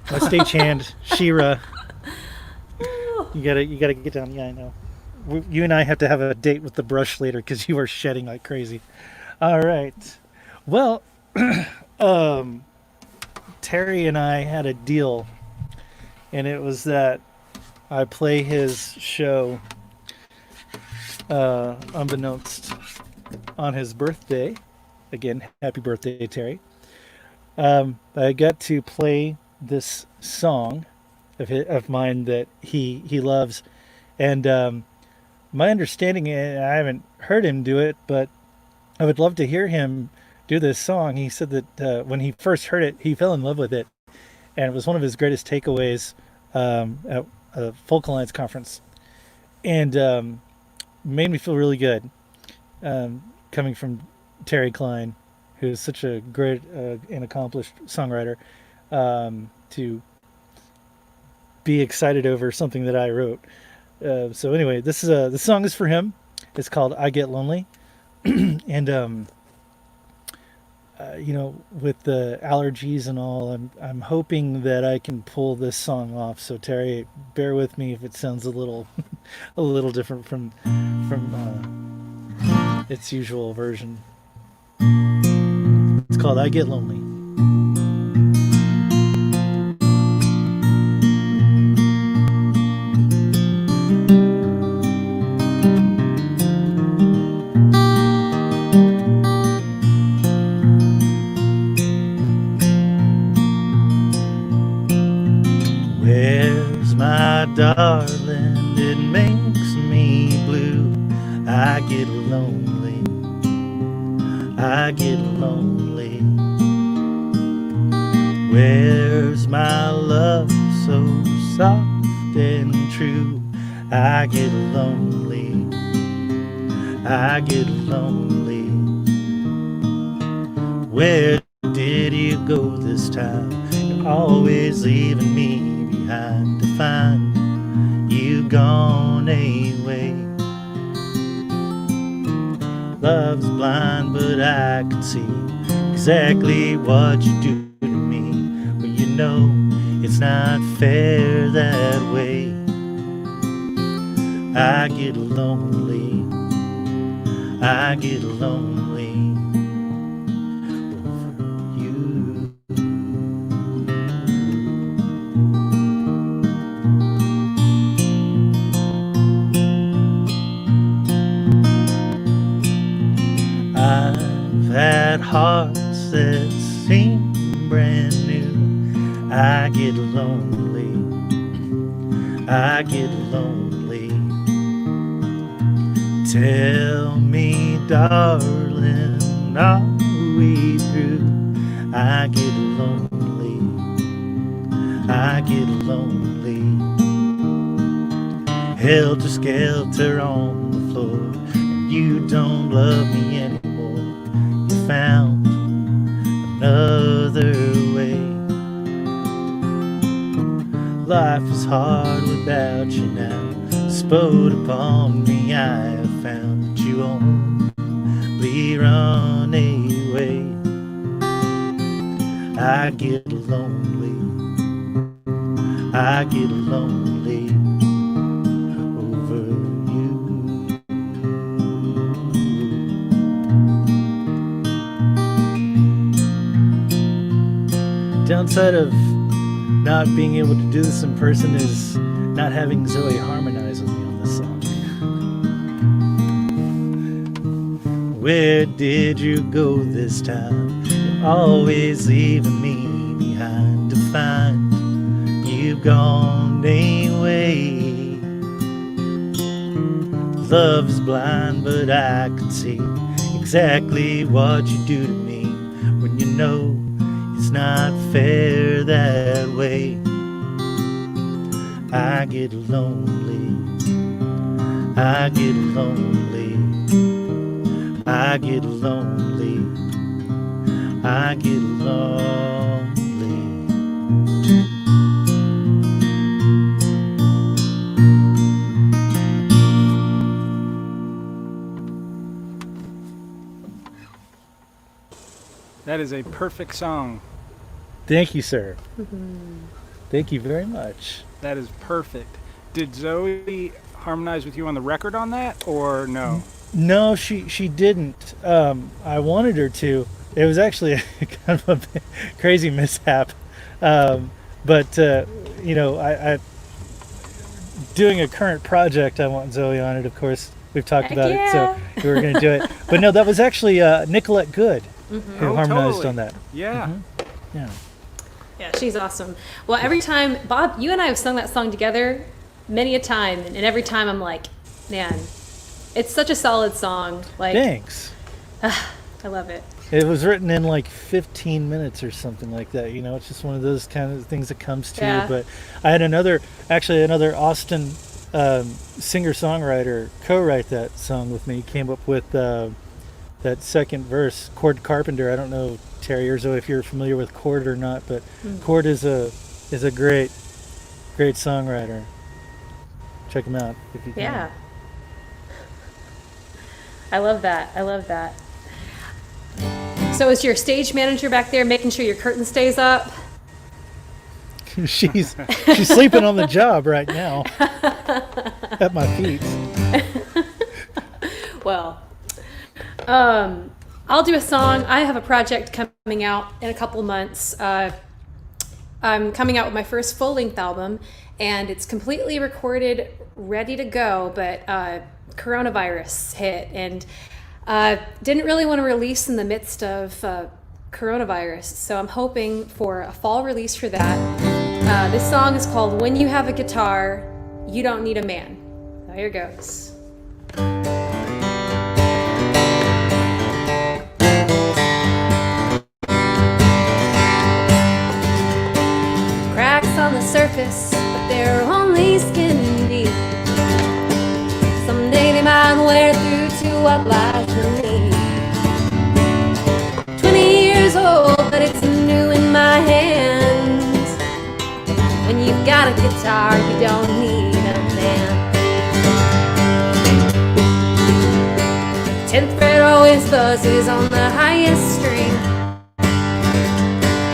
stagehand Shira. You gotta get down. Yeah, I know. You and I have to have a date with the brush later because you are shedding like crazy. All right. Well, Terry and I had a deal, and it was that I play his show unbeknownst on his birthday. Again, happy birthday, Terry. I got to play this song of mine that he loves, and my understanding, and I haven't heard him do it, but I would love to hear him do this song. He said that when he first heard it, he fell in love with it, and it was one of his greatest takeaways at a Folk Alliance conference, and made me feel really good coming from Terry Klein, who is such a great and accomplished songwriter, to be excited over something that I wrote. So anyway, this song is for him. It's called "I Get Lonely," and with the allergies and all, I'm hoping that I can pull this song off. So Terry, bear with me if it sounds a little a little different from its usual version. It's called "I Get Lonely." Where's my darling? It makes me blue. I get lonely. I get lonely. Where's my love so soft and true? I get lonely. I get lonely. Where did you go this time? You're always leaving me behind to find you gone away. Love's blind, but I can see exactly what you do to me. Well, you know it's not fair that way. I get lonely. I get lonely over you. I've had hearts that seem brand new. I get lonely. I get lonely. Tell me, darling, are we through? I get lonely. I get lonely. Helter skelter on the floor, and you don't love me anymore. You found another way. Life is hard without you now. Spode upon me, I have found that you only run away. I get lonely. I get lonely over you. Downside of not being able to do this in person is not having Zoe harmonize with me on this song. Where did you go this time? You're always leaving me behind to find you've gone away. Love is blind, but I can see exactly what you do to me when you know it's not fair that way. I get lonely. I get lonely. I get lonely. I get lonely. That is a perfect song. Thank you, sir. Thank you very much. That is perfect. Did Zoe harmonize with you on the record on that, or no? No, she didn't. I wanted her to. It was actually kind of a crazy mishap. But you know, I doing a current project, I want Zoe on it. Of course, we've talked about it, so we were going to do it. But no, that was actually Nicolette Good who harmonized totally. on that. Yeah. Yeah. Yeah, she's awesome. Well, every time, Bob, you and I have sung that song together many a time, and every time I'm like, man, it's such a solid song. Like, Thanks. I love it. It was written in like 15 minutes or something like that. You know, it's just one of those kind of things that comes to Yeah. you. But I had another Austin singer-songwriter co-write that song with me. He came up with that second verse. Cord Carpenter. I don't know, Terry or Zoe, if you're familiar with Cord or not, but Cord is a great songwriter. Check him out if you can. Yeah. I love that. I love that. So is your stage manager back there making sure your curtain stays up? she's sleeping on the job right now at my feet. Well, I'll do a song. I have a project coming out in a couple months. I'm coming out with my first full-length album, and it's completely recorded, ready to go, but coronavirus hit, and didn't really want to release in the midst of coronavirus, so I'm hoping for a fall release for that. This song is called When You Have a Guitar, You Don't Need a Man. So here goes. Cracks on the surface, but they're only skin deep. Someday they might wear through to what lies beneath. 20 years old, but it's new in my hands. When you've got a guitar, you don't need a man. 10th fret always buzzes on the highest string.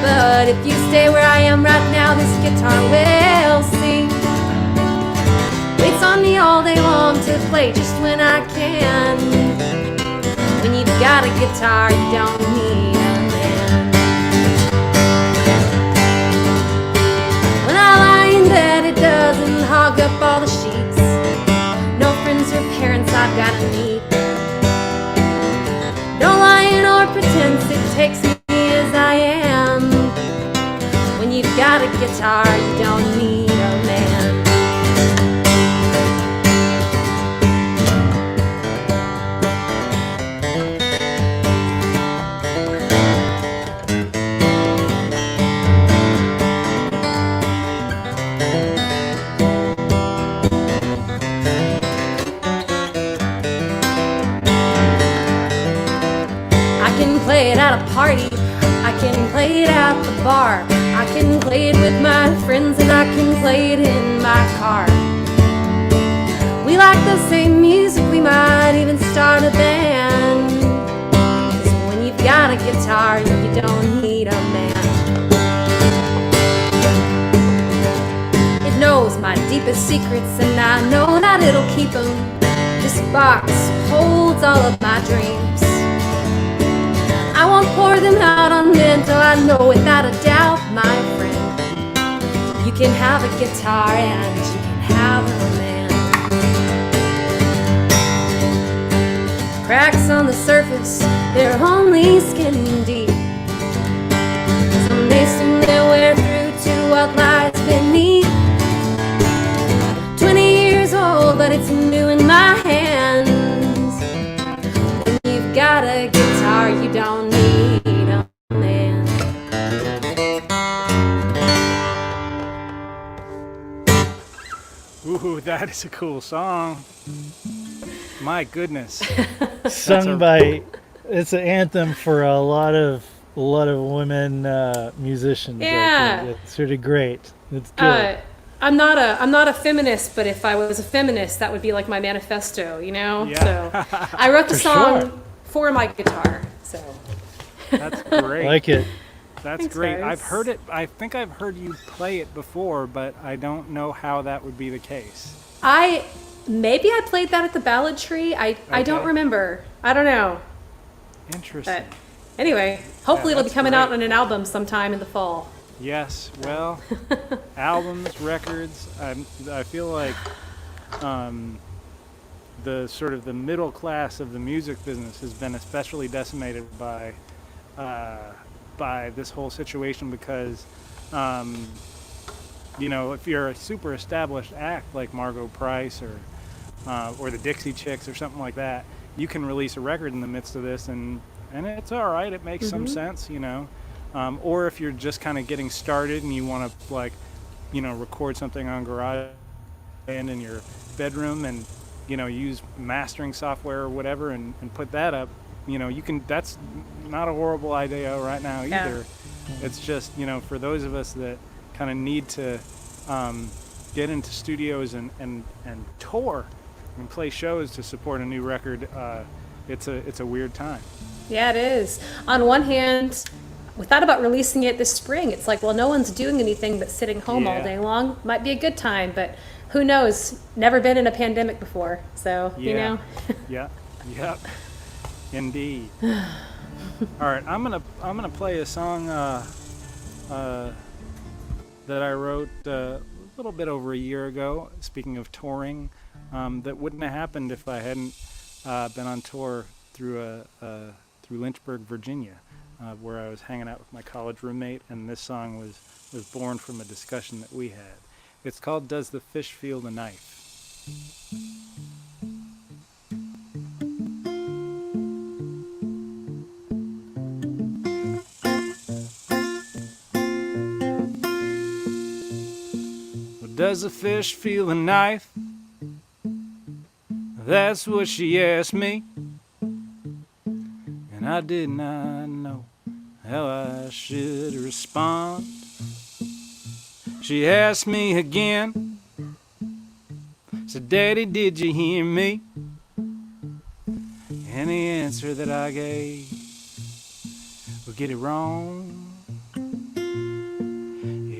But if you stay where I am right now, this guitar will sing. Waits on me all day long to play just when I can. When you've got a guitar, you don't need a man. When I lie in bed, it doesn't hog up all the sheets. No friends or parents I've got to meet. No lying or pretense, it takes me as I am. When you've got a guitar, you don't need a man. play it at a party. I can play it at the bar. I can play it with my friends, and I can play it in my car. We like the same music, we might even start a band. 'Cause when you've got a guitar, you don't need a man. It knows my deepest secrets, and I know that it'll keep them. This box holds all of my dreams. I won't pour them out on mental, I know without a doubt, my friend. You can have a guitar and you can have a man. Cracks on the surface, they're only skin deep. Someday soon they'll wear through to what lies beneath. 20 years old, but it's new in my hands. When you've got a guitar, you don't need a man. Ooh, that is a cool song. My goodness. Sung by, it's an anthem for a lot of women musicians. I Yeah. think. It's really great. It's good. I'm not a feminist, but if I was a feminist, that would be like my manifesto, you know? Yeah. So I wrote the For song sure. for my guitar. So That's I great. like it. That's Thanks, great. guys. I've heard it. I think I've heard you play it before, but I don't know how that would be the case. maybe I played that at the Ballad Tree. I don't Okay. remember. I don't know. Interesting. But anyway, hopefully it'll be that's coming out great. on an album sometime in the fall. Yes. Well, albums, records. I feel like the sort of the middle class of the music business has been especially decimated by this whole situation because, if you're a super established act like Margot Price or the Dixie Chicks or something like that, you can release a record in the midst of this and it's all right. It makes some sense, or if you're just kind of getting started and you want to record something on GarageBand in your bedroom and use mastering software or whatever and put that up, you can. That's not a horrible idea right now either. Yeah. It's just for those of us that kind of need to get into studios and tour and play shows to support a new record. It's a weird time. Yeah, it is. On one hand, we thought about releasing it this spring. It's like, well, no one's doing anything but sitting home all Yeah. day long. Might be a good time, but who knows? Never been in a pandemic before, so Yeah. Yep. Indeed. All right, I'm gonna play a song that I wrote a little bit over a year ago. Speaking of touring, that wouldn't have happened if I hadn't been on tour through Lynchburg, Virginia, where I was hanging out with my college roommate, and this song was born from a discussion that we had. It's called "Does the Fish Feel the Knife?" Does the fish feel the knife? That's what she asked me. And I did not know how I should respond. She asked me again. Said, Daddy, did you hear me? And the answer that I gave would get it wrong.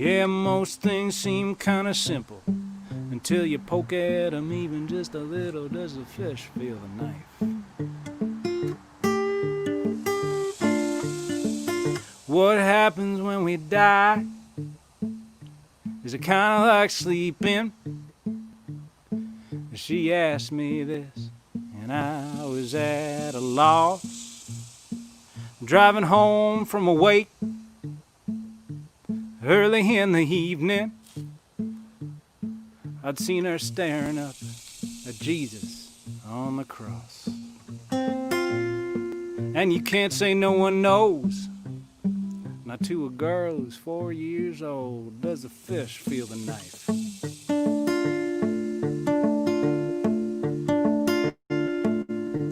Yeah, most things seem kinda simple until you poke at 'em even just a little. Does the fish feel the knife? What happens when we die? Is it kinda like sleeping? She asked me this, and I was at a loss. Driving home from a wake early in the evening, I'd seen her staring up at Jesus on the cross. And you can't say no one knows, not to a girl who's 4 years old. Does the fish feel the knife?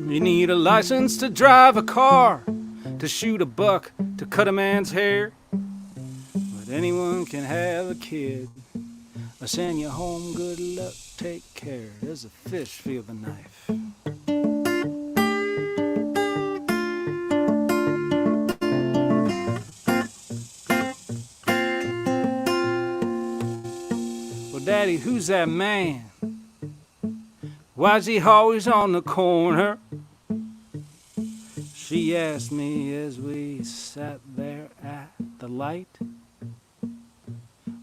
You need a license to drive a car. to shoot a buck, to cut a man's hair. But anyone can have a kid. I send you home, good luck, take care. There's a fish, feel the knife. Well, Daddy, who's that man? Why's he always on the corner? She asked me as we sat there at the light.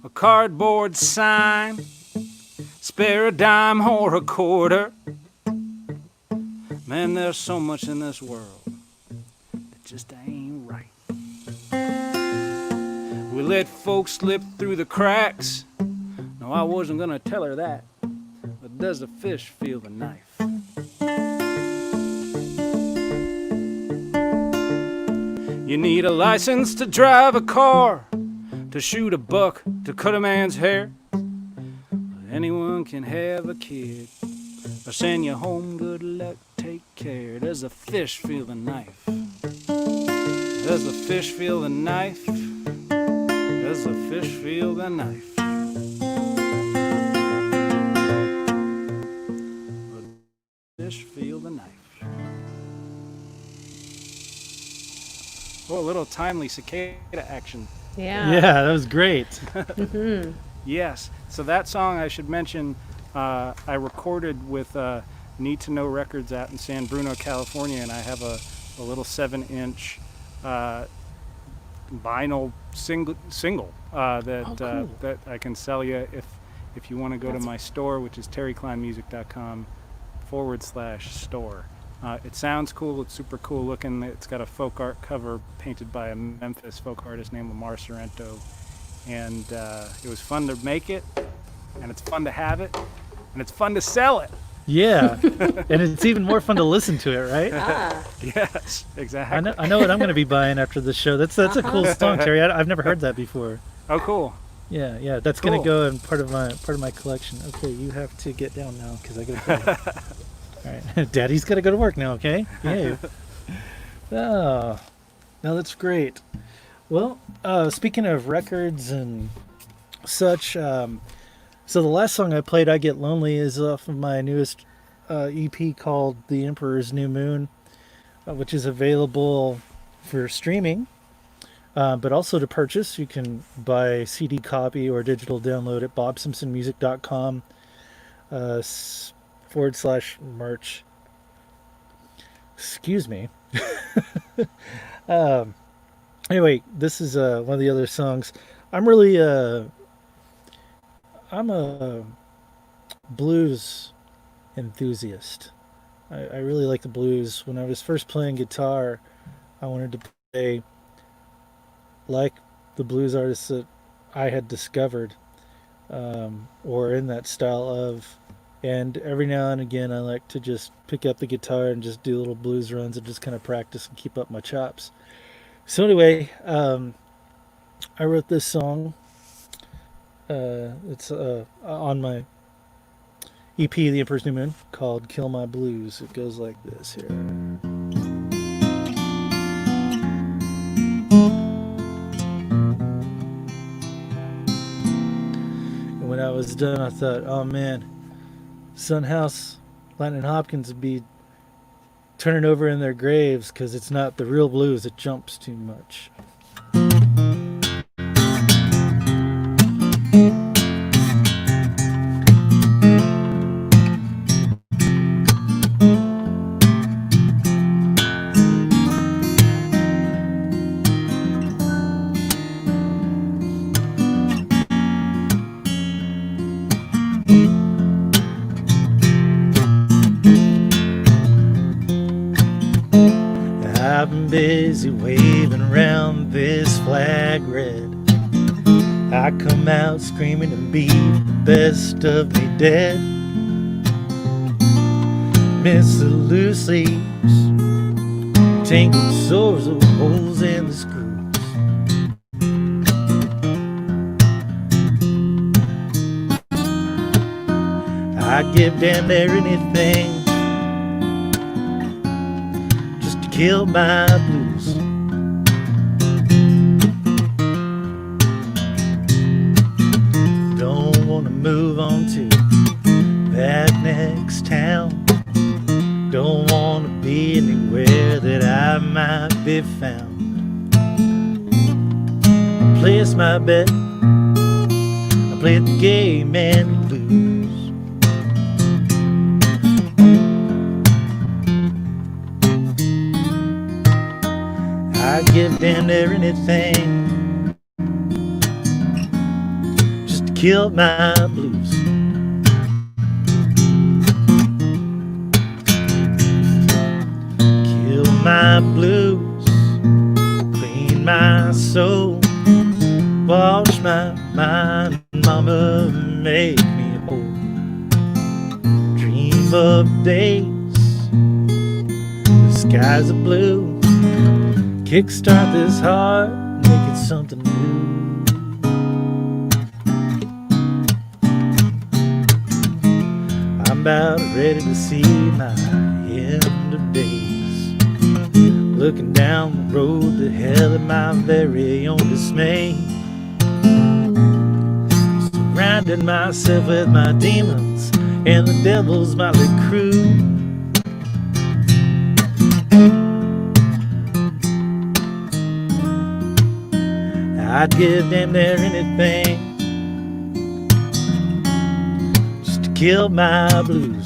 A cardboard sign, spare a dime or a quarter. Man, there's so much in this world that just ain't right. We let folks slip through the cracks. No, I wasn't gonna tell her that. But does the fish feel the knife? You need a license to drive a car, to shoot a buck, to cut a man's hair. But anyone can have a kid. Or send you home, good luck, take care. Does the fish feel the knife? Does the fish feel the knife? Does the fish feel the knife? Fish feel the knife. Oh, a little timely cicada action. Yeah. Yeah, that was great. Yes. So that song, I should mention, I recorded with Need to Know Records out in San Bruno, California, and I have a little 7-inch vinyl single that I can sell you if you want to go to my store, which is terrykleinmusic.com/store. It sounds cool. It's super cool looking. It's got a folk art cover painted by a Memphis folk artist named Lamar Sorrento. And it was fun to make it, and it's fun to have it, and it's fun to sell it. Yeah, and it's even more fun to listen to it, right? Yes, exactly. I know what I'm going to be buying after the show. That's a cool song, Terry. I've never heard that before. Oh, cool. Yeah, that's Cool. going to go in part of my collection. Okay, you have to get down now because I got to go. All right, Daddy's got to go to work now. Okay, behave. Oh, no, that's great. Well, speaking of records and such, so the last song I played, "I Get Lonely," is off of my newest EP called "The Emperor's New Moon," which is available for streaming, but also to purchase. You can buy CD copy or digital download at bobsimpsonmusic.com /merch. Excuse me. Anyway, this is one of the other songs. I'm a blues enthusiast. I really like the blues. When I was first playing guitar, I wanted to play like the blues artists that I had discovered, or in that style of. And every now and again, I like to just pick up the guitar and just do little blues runs and just kind of practice and keep up my chops. So anyway, I wrote this song. It's on my EP, The Emperor's New Moon, called "Kill My Blues." It goes like this here. And when I was done, I thought, oh man, Sunhouse, Lightning Hopkins would be turning over in their graves because it's not the real blues. It jumps too much. I've been busy waving around this flag red. I come out screaming and beat the best of me dead. Miss the loose leaves, tangled sores of holes in the screws. I'd give damn near anything just to kill my blues. be found. I place my bet, I play the game and lose. I'd give damn near anything just to kill my blues. Kill my blues, clean my soul, wash my mind, mama, make me whole. Dream of days, the skies are blue. Kickstart this heart, make it something new. I'm about ready to see my end of days. Looking down the road to hell in my very own dismay. Surrounding myself with my demons and the devil's motley crew. I'd give damn near anything just to kill my blues.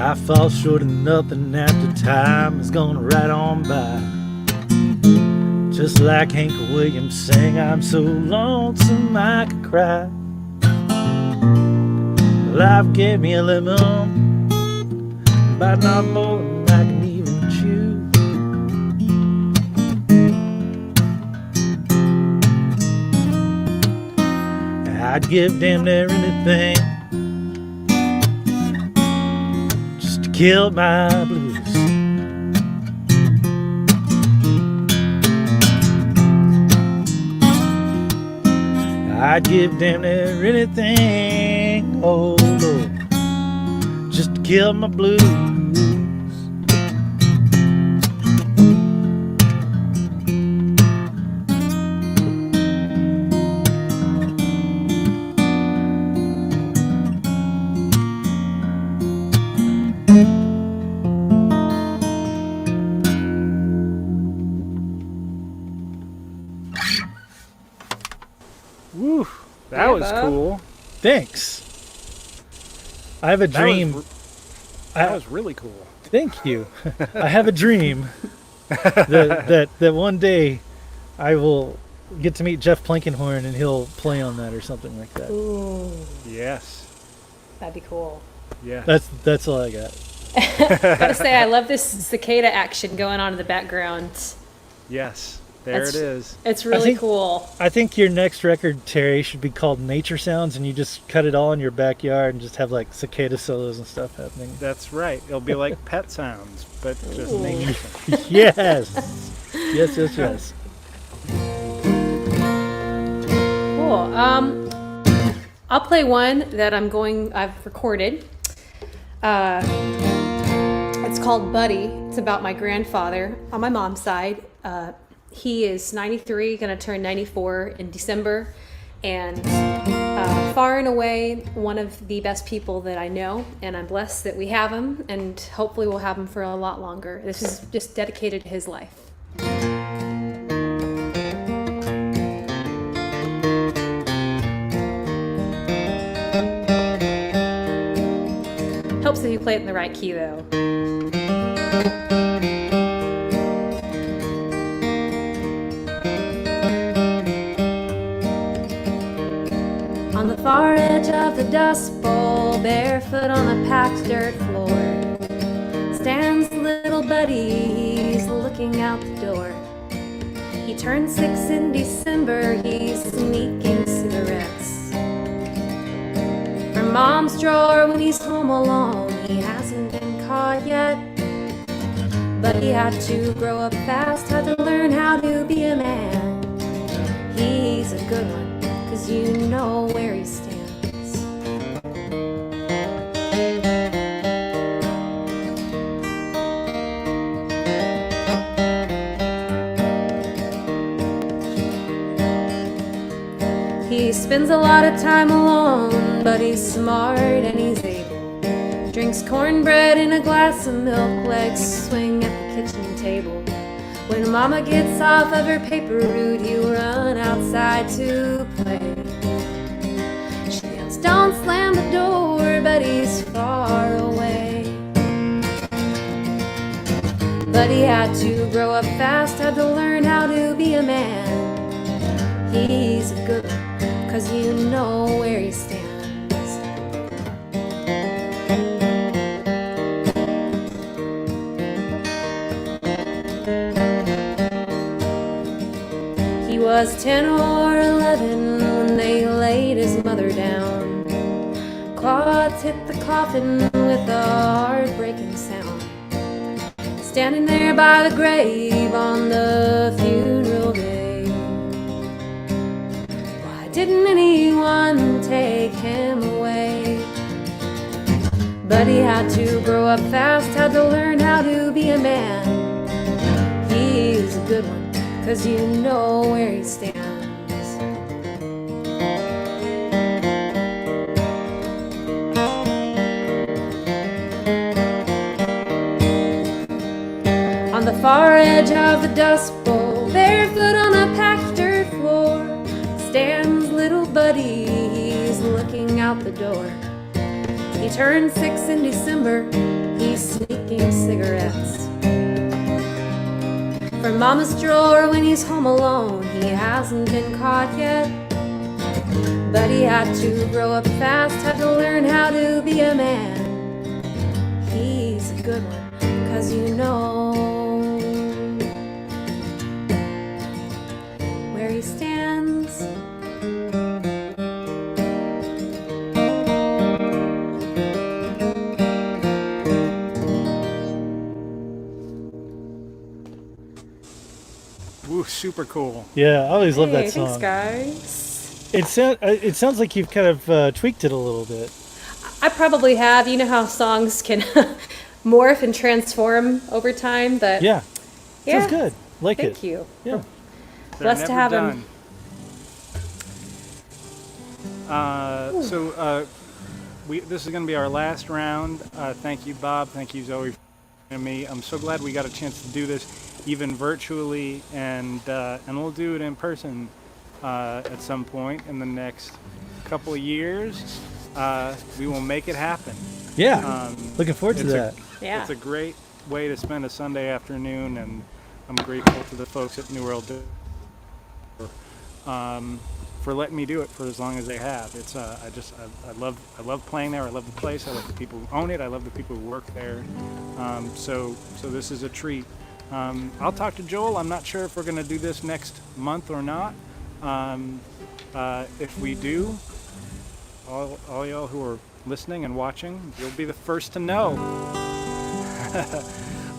I fall short of nothing after time is gonna right on by. Just like Hank Williams sang, I'm so lonesome I could cry. Life gave me a lemon, but not more than I can even chew. I'd give damn near anything just to kill my blues. I'd give damn near anything, oh Lord, just to kill my blues. Woo, that Yeah, was Bob. cool. Thanks. I have a dream. That was really cool. Thank you. I have a dream that one day I will get to meet Jeff Plankenhorn and he'll play on that or something like that. Ooh, Yes. that'd be cool. Yeah. That's all I got. Gotta say, I love this cicada action going on in the background. Yes. There That's- it is. It's really think- cool. I think your next record, Terry, should be called Nature Sounds, and you just cut it all in your backyard and just have like cicada solos and stuff happening. That's right. It'll be like pet sounds, but just Ooh. nature sounds. Yes. Yes. Cool. I'll play one that I've recorded. It's called Buddy. It's about my grandfather on my mom's side. He is 93, gonna turn 94 in December, and far and away one of the best people that I know, and I'm blessed that we have him, and hopefully we'll have him for a lot longer. This is just dedicated to his life. Helps if you play it in the right key, though. On the far edge of the Dust Bowl, barefoot on the packed dirt floor, stands little Buddy, he's looking out the door. He turned 6 in December, he's sneaking cigarettes from Mom's drawer when he's home alone. He hasn't been caught yet, but he had to grow up fast, had to learn how to be a man. He's a good one, 'cause you know where he stands. He spends a lot of time alone, but he's smart and he's able. Drinks cornbread in a glass of milk, legs swing at the kitchen table. When Mama gets off of her paper route, he'll run outside to play. She yells, "Don't slam the door," but he's far away. But he had to grow up fast, had to learn how to be a man. He's a good one, 'cause you know where he stands. He was 10 or 11 when they laid his mother down. Clods hit the coffin with a heartbreaking sound. Standing there by the grave on the funeral day, why didn't anyone take him away? But he had to grow up fast, had to learn how to be a man. He's a good one, 'cause you know where he stands. On the far edge of the Dust Bowl, barefoot on a packed dirt floor, stands little Buddy, he's looking out the door. He turned 6 in December, he's sneaking cigarettes from Mama's drawer when he's home alone. He hasn't been caught yet, but he had to grow up fast, had to learn how to be a man. He's a good one, 'cause you know where he stands. Ooh, super cool. Yeah, I always love that Hey, song. thanks, guys. It sounds like you've kind of tweaked it a little bit. I probably have. You know how songs can morph and transform over time. But Yeah, yeah, sounds good. Like Thank it. you. Yeah. They're Blessed to never have done. him. This is going to be our last round. Thank you, Bob. Thank you, Zoe, and me. I'm so glad we got a chance to do this, even virtually, and we'll do it in person at some point in the next couple of years. We will make it happen. Yeah. Looking forward to it's that. Yeah. It's a great way to spend a Sunday afternoon, and I'm grateful to the folks at New World for letting me do it for as long as they have. It's I love playing there. I love the place. I love the people who own it. I love the people who work there. So this is a treat. I'll talk to Joel. I'm not sure if we're going to do this next month or not. If we do, all y'all who are listening and watching, you'll be the first to know.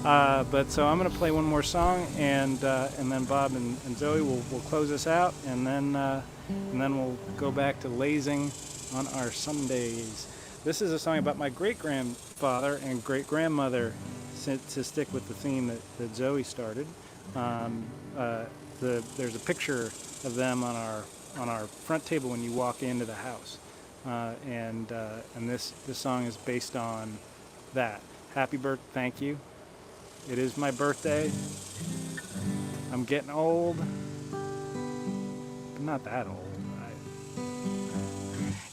But so I'm gonna play one more song, and then Bob and Zoe will close us out, and then we'll go back to lazing on our Sundays. This is a song about my great-grandfather and great-grandmother, to stick with the theme that Zoe started. There's a picture of them on our front table when you walk into the house, and this song is based on that. Happy birthday, thank you. It is my birthday. I'm getting old, but not that old. Right?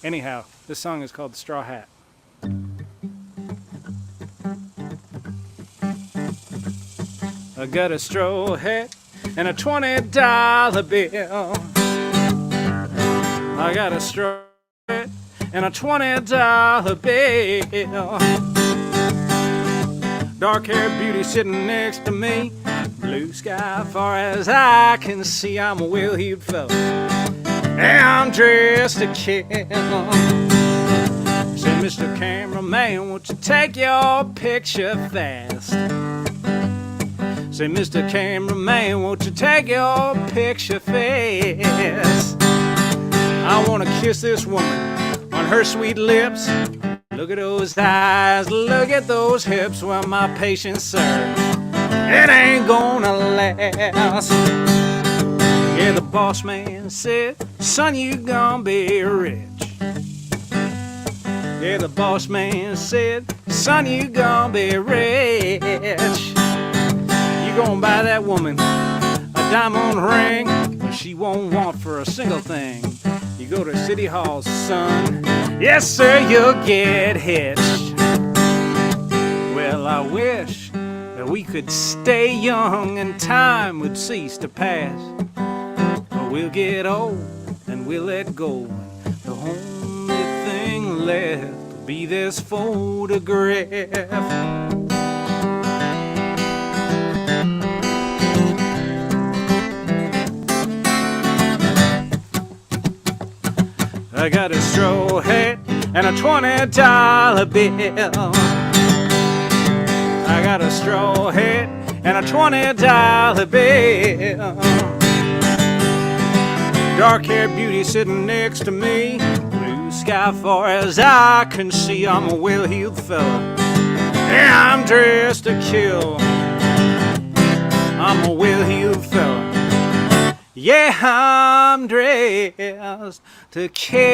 Anyhow, this song is called Straw Hat. I got a straw hat and a $20 bill. I got a straw hat and a $20 bill. Dark-haired beauty sitting next to me. Blue sky far as I can see. I'm a well-heeled fella, and I'm dressed to kill. Said, Mr. Cameraman, won't you take your picture fast? Say, Mr. Cameraman, won't you take your picture fast? I want to kiss this woman on her sweet lips. Look at those eyes, look at those hips. Well, my patience, sir, it ain't gonna last. Yeah, the boss man said, son, you gonna be rich. Yeah, the boss man said, son, you gonna be rich. You gonna buy that woman a diamond ring, but she won't want for a single thing. You go to City Hall, son, yes sir, you'll get hitched. Well, I wish that we could stay young and time would cease to pass. But we'll get old and we'll let go. The only thing left will be this photograph. I got a straw hat and a $20 bill. I got a straw hat and a $20 bill. Dark-haired beauty sitting next to me. Blue sky far as I can see. I'm a well-heeled fella. Yeah, I'm dressed to kill. I'm a well-heeled fella. Yeah, I'm dressed to kill.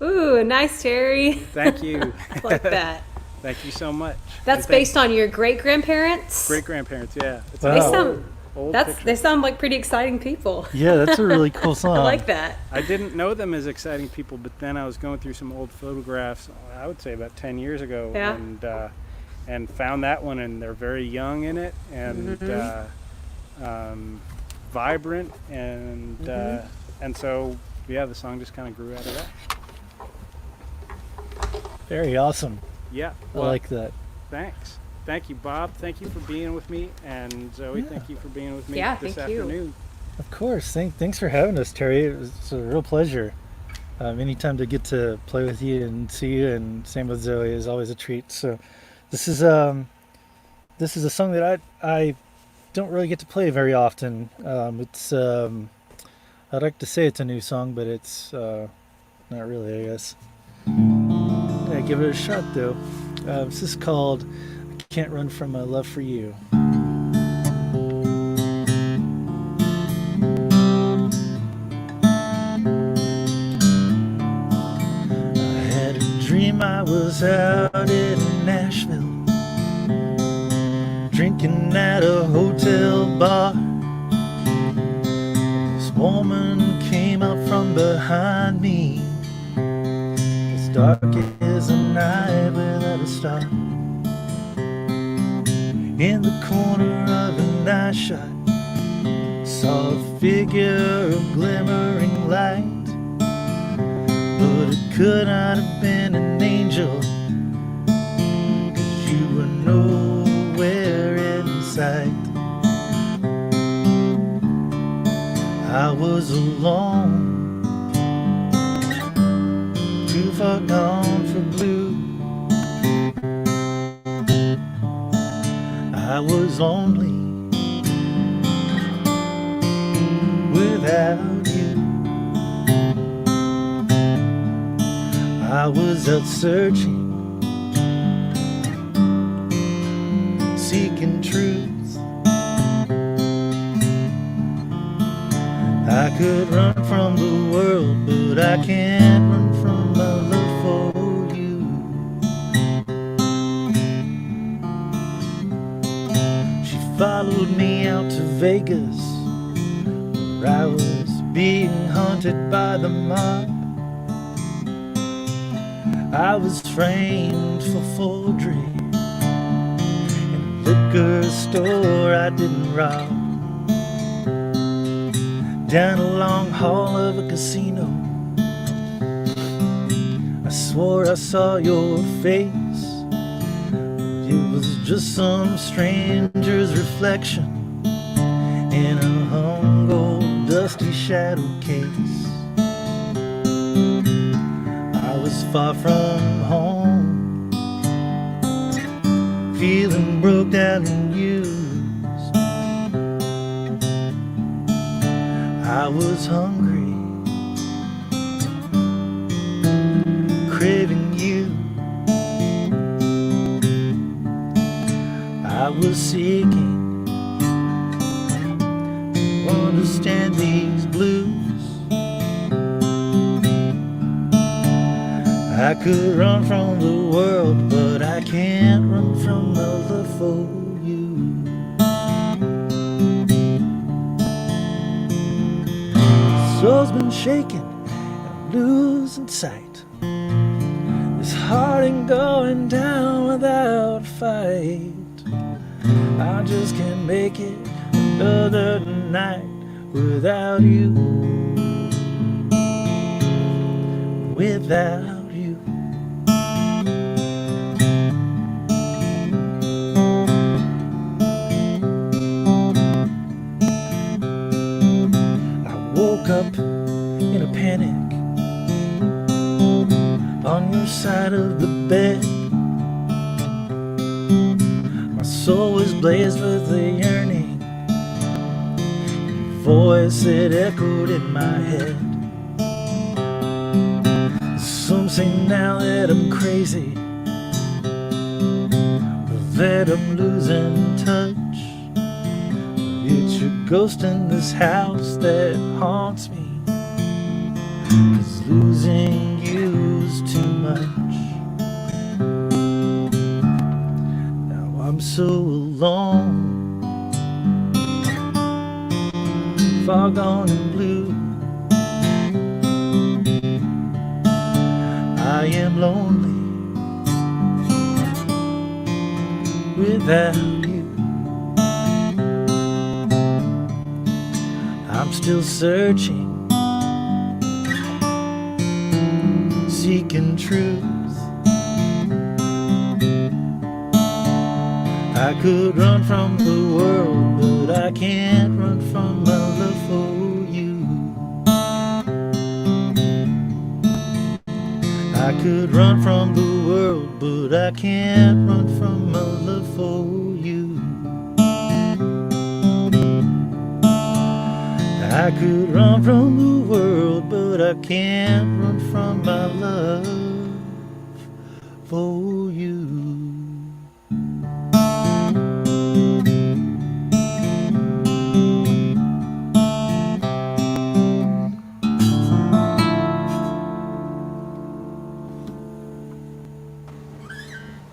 Ooh, nice, Terry. Thank you. I like that. Thank you so much. That's based on your great-grandparents? Great-grandparents, yeah. It's Wow. They an sound, old they picture. sound like pretty exciting people. Yeah, that's a really cool song. I like that. I didn't know them as exciting people, but then I was going through some old photographs, I would say about 10 years ago, Yeah. and found that one, and they're very young in it, and vibrant, and so, yeah, the song just kind of grew out of that. Very awesome. Yeah. I like that. Thanks. Thank you, Bob. Thank you for being with me, and Zoe, Yeah. thank you for being with me Yeah, this thank you. afternoon. Of course. Thanks for having us, Terry. It's a real pleasure. Anytime to get to play with you and see you, and same with Zoe, is always a treat. So, this is a song that I don't really get to play very often. It's I'd like to say it's a new song, but it's not really, I guess. Yeah, give it a shot though. This is called "I Can't Run From My Love for You." I was out in Nashville, drinking at a hotel bar. This woman came up from behind me, as dark as a night without a star. In the corner of a night shot, saw a figure of glimmering light. But it could not have been an angel, 'cause you were nowhere in sight. I was alone, too far gone for blue. I was lonely without you. I was out searching, seeking truth. I could run from the world, but I can't run from my love for you. She followed me out to Vegas, where I was being hunted by the mob. I was framed for forgery in a liquor store I didn't rob. Down a long hall of a casino, I swore I saw your face. It was just some stranger's reflection in a hung gold dusty shadow case. I was far from home, feeling broke down and used. I was hungry, craving you. I was seeking understand these blues. I could run from the world, but I can't run from the love for you. Soul's been shaking, and I'm losing sight. This heart ain't going down without a fight. I just can't make it another night without you. Without you. I woke up in a panic on your side of the bed. My soul was blazed with a yearning, your voice it echoed in my head. Some say now that I'm crazy, or that I'm losing touch. It's your ghost in this house that haunts me, 'cause losing you is too much. Now I'm so alone, far gone and blue. I am lonely without you. I'm still searching, seeking truth. I could run from the world, but I can't run from my love for you. I could run from the world, but I can't run from my love for you. I could run from the world, but I can't run from my love for you.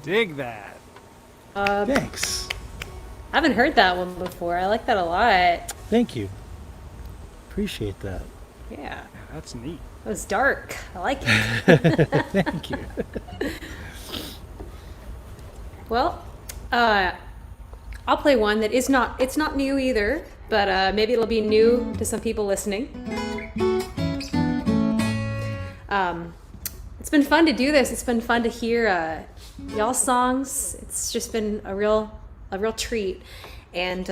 Dig that. Thanks. I haven't heard that one before. I like that a lot. Thank you. Appreciate that. Yeah. Yeah, that's neat. It was dark. I like it. Thank you. Well, I'll play one that is not, it's not new either, but maybe it'll be new to some people listening. It's been fun to do this. It's been fun to hear y'all's songs. It's just been a real treat. And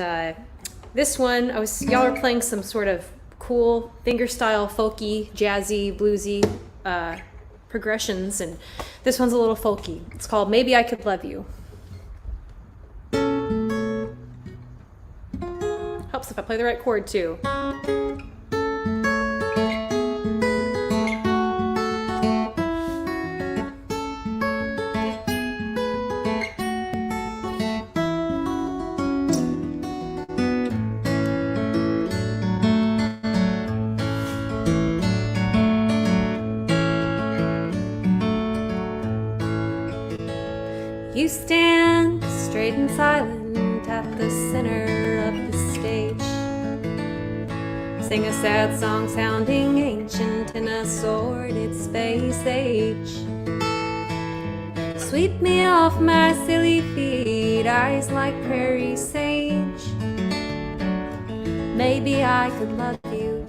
this one, y'all are playing some sort of cool fingerstyle, folky, jazzy, bluesy progressions, and this one's a little folky. It's called "Maybe I Could Love You." Helps if I play the right chord too. You stand straight and silent at the center of the stage. Sing a sad song sounding ancient in a sordid space age. Sweep me off my silly feet, eyes like prairie sage. Maybe I could love you.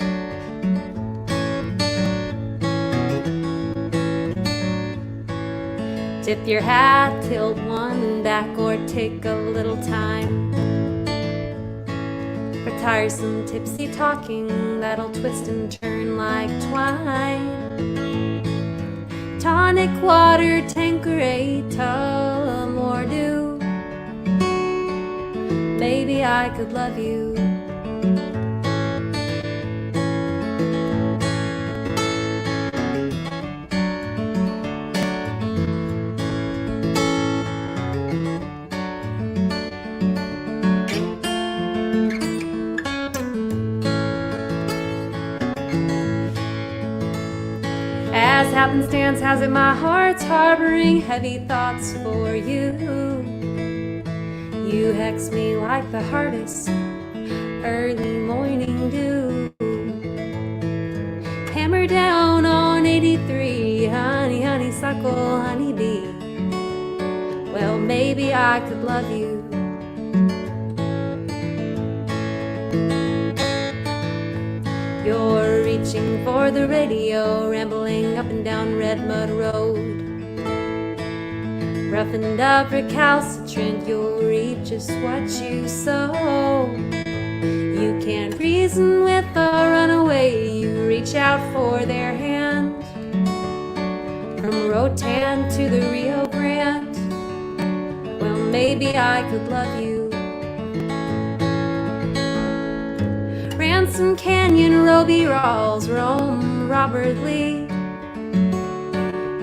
Tip your hat, tilt one back, or take a little time for tiresome tipsy talking that'll twist and turn like twine. Tonic water, Tanqueray, tub or dew. Maybe I could love you. happenstance has it my heart's harboring heavy thoughts for you. You hex me like the hardest early morning dew. Hammer down on 83, honey, honeysuckle, honeybee. Well, maybe I could love you. You're reaching for the radio, rambling up and down Red Mud Road. Roughened up, recalcitrant, you'll reap just what you sow. You can't reason with a runaway, you reach out for their hand. From Rotan to the Rio Grande, well, maybe I could love you. Ransom Canyon, Roby Rawls, Rome, Robert Lee.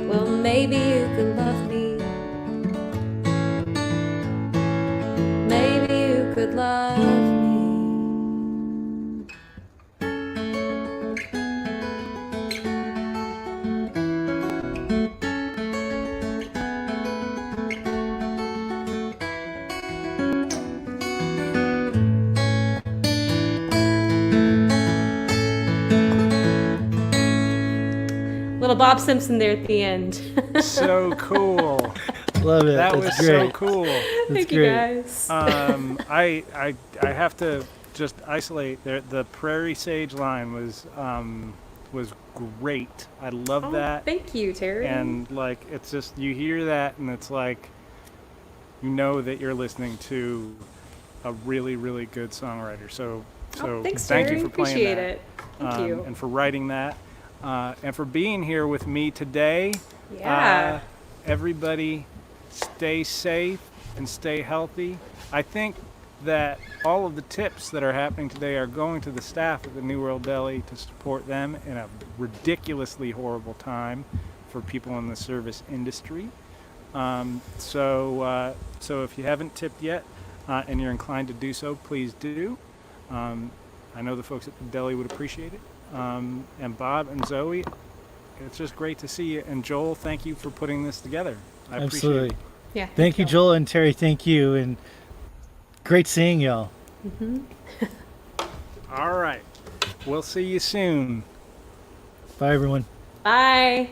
Well, maybe you could love me. Maybe you could love me. Little Bob Simpson there at the end. So cool. Love it. That That's was great. so cool. That's Thank you great. guys. I have to just isolate the Prairie Sage line was great. I love Oh, that. thank you, Terry. And like it's just you hear that and it's like you know that you're listening to a really, really good songwriter. So Thanks, thank Terry. you for playing Appreciate that. it. Thank you. And for writing that. And for being here with me today. Yeah. Everybody stay safe and stay healthy. I think that all of the tips that are happening today are going to the staff at the New World Deli to support them in a ridiculously horrible time for people in the service industry. So if you haven't tipped yet and you're inclined to do so, please do. I know the folks at the deli would appreciate it. And Bob and Zoe, it's just great to see you. And Joel, thank you for putting this together. I appreciate Absolutely. it. Yeah. Thank you, Joel and Terry. Thank you. And great seeing y'all. All right. We'll see you soon. Bye, everyone. Bye.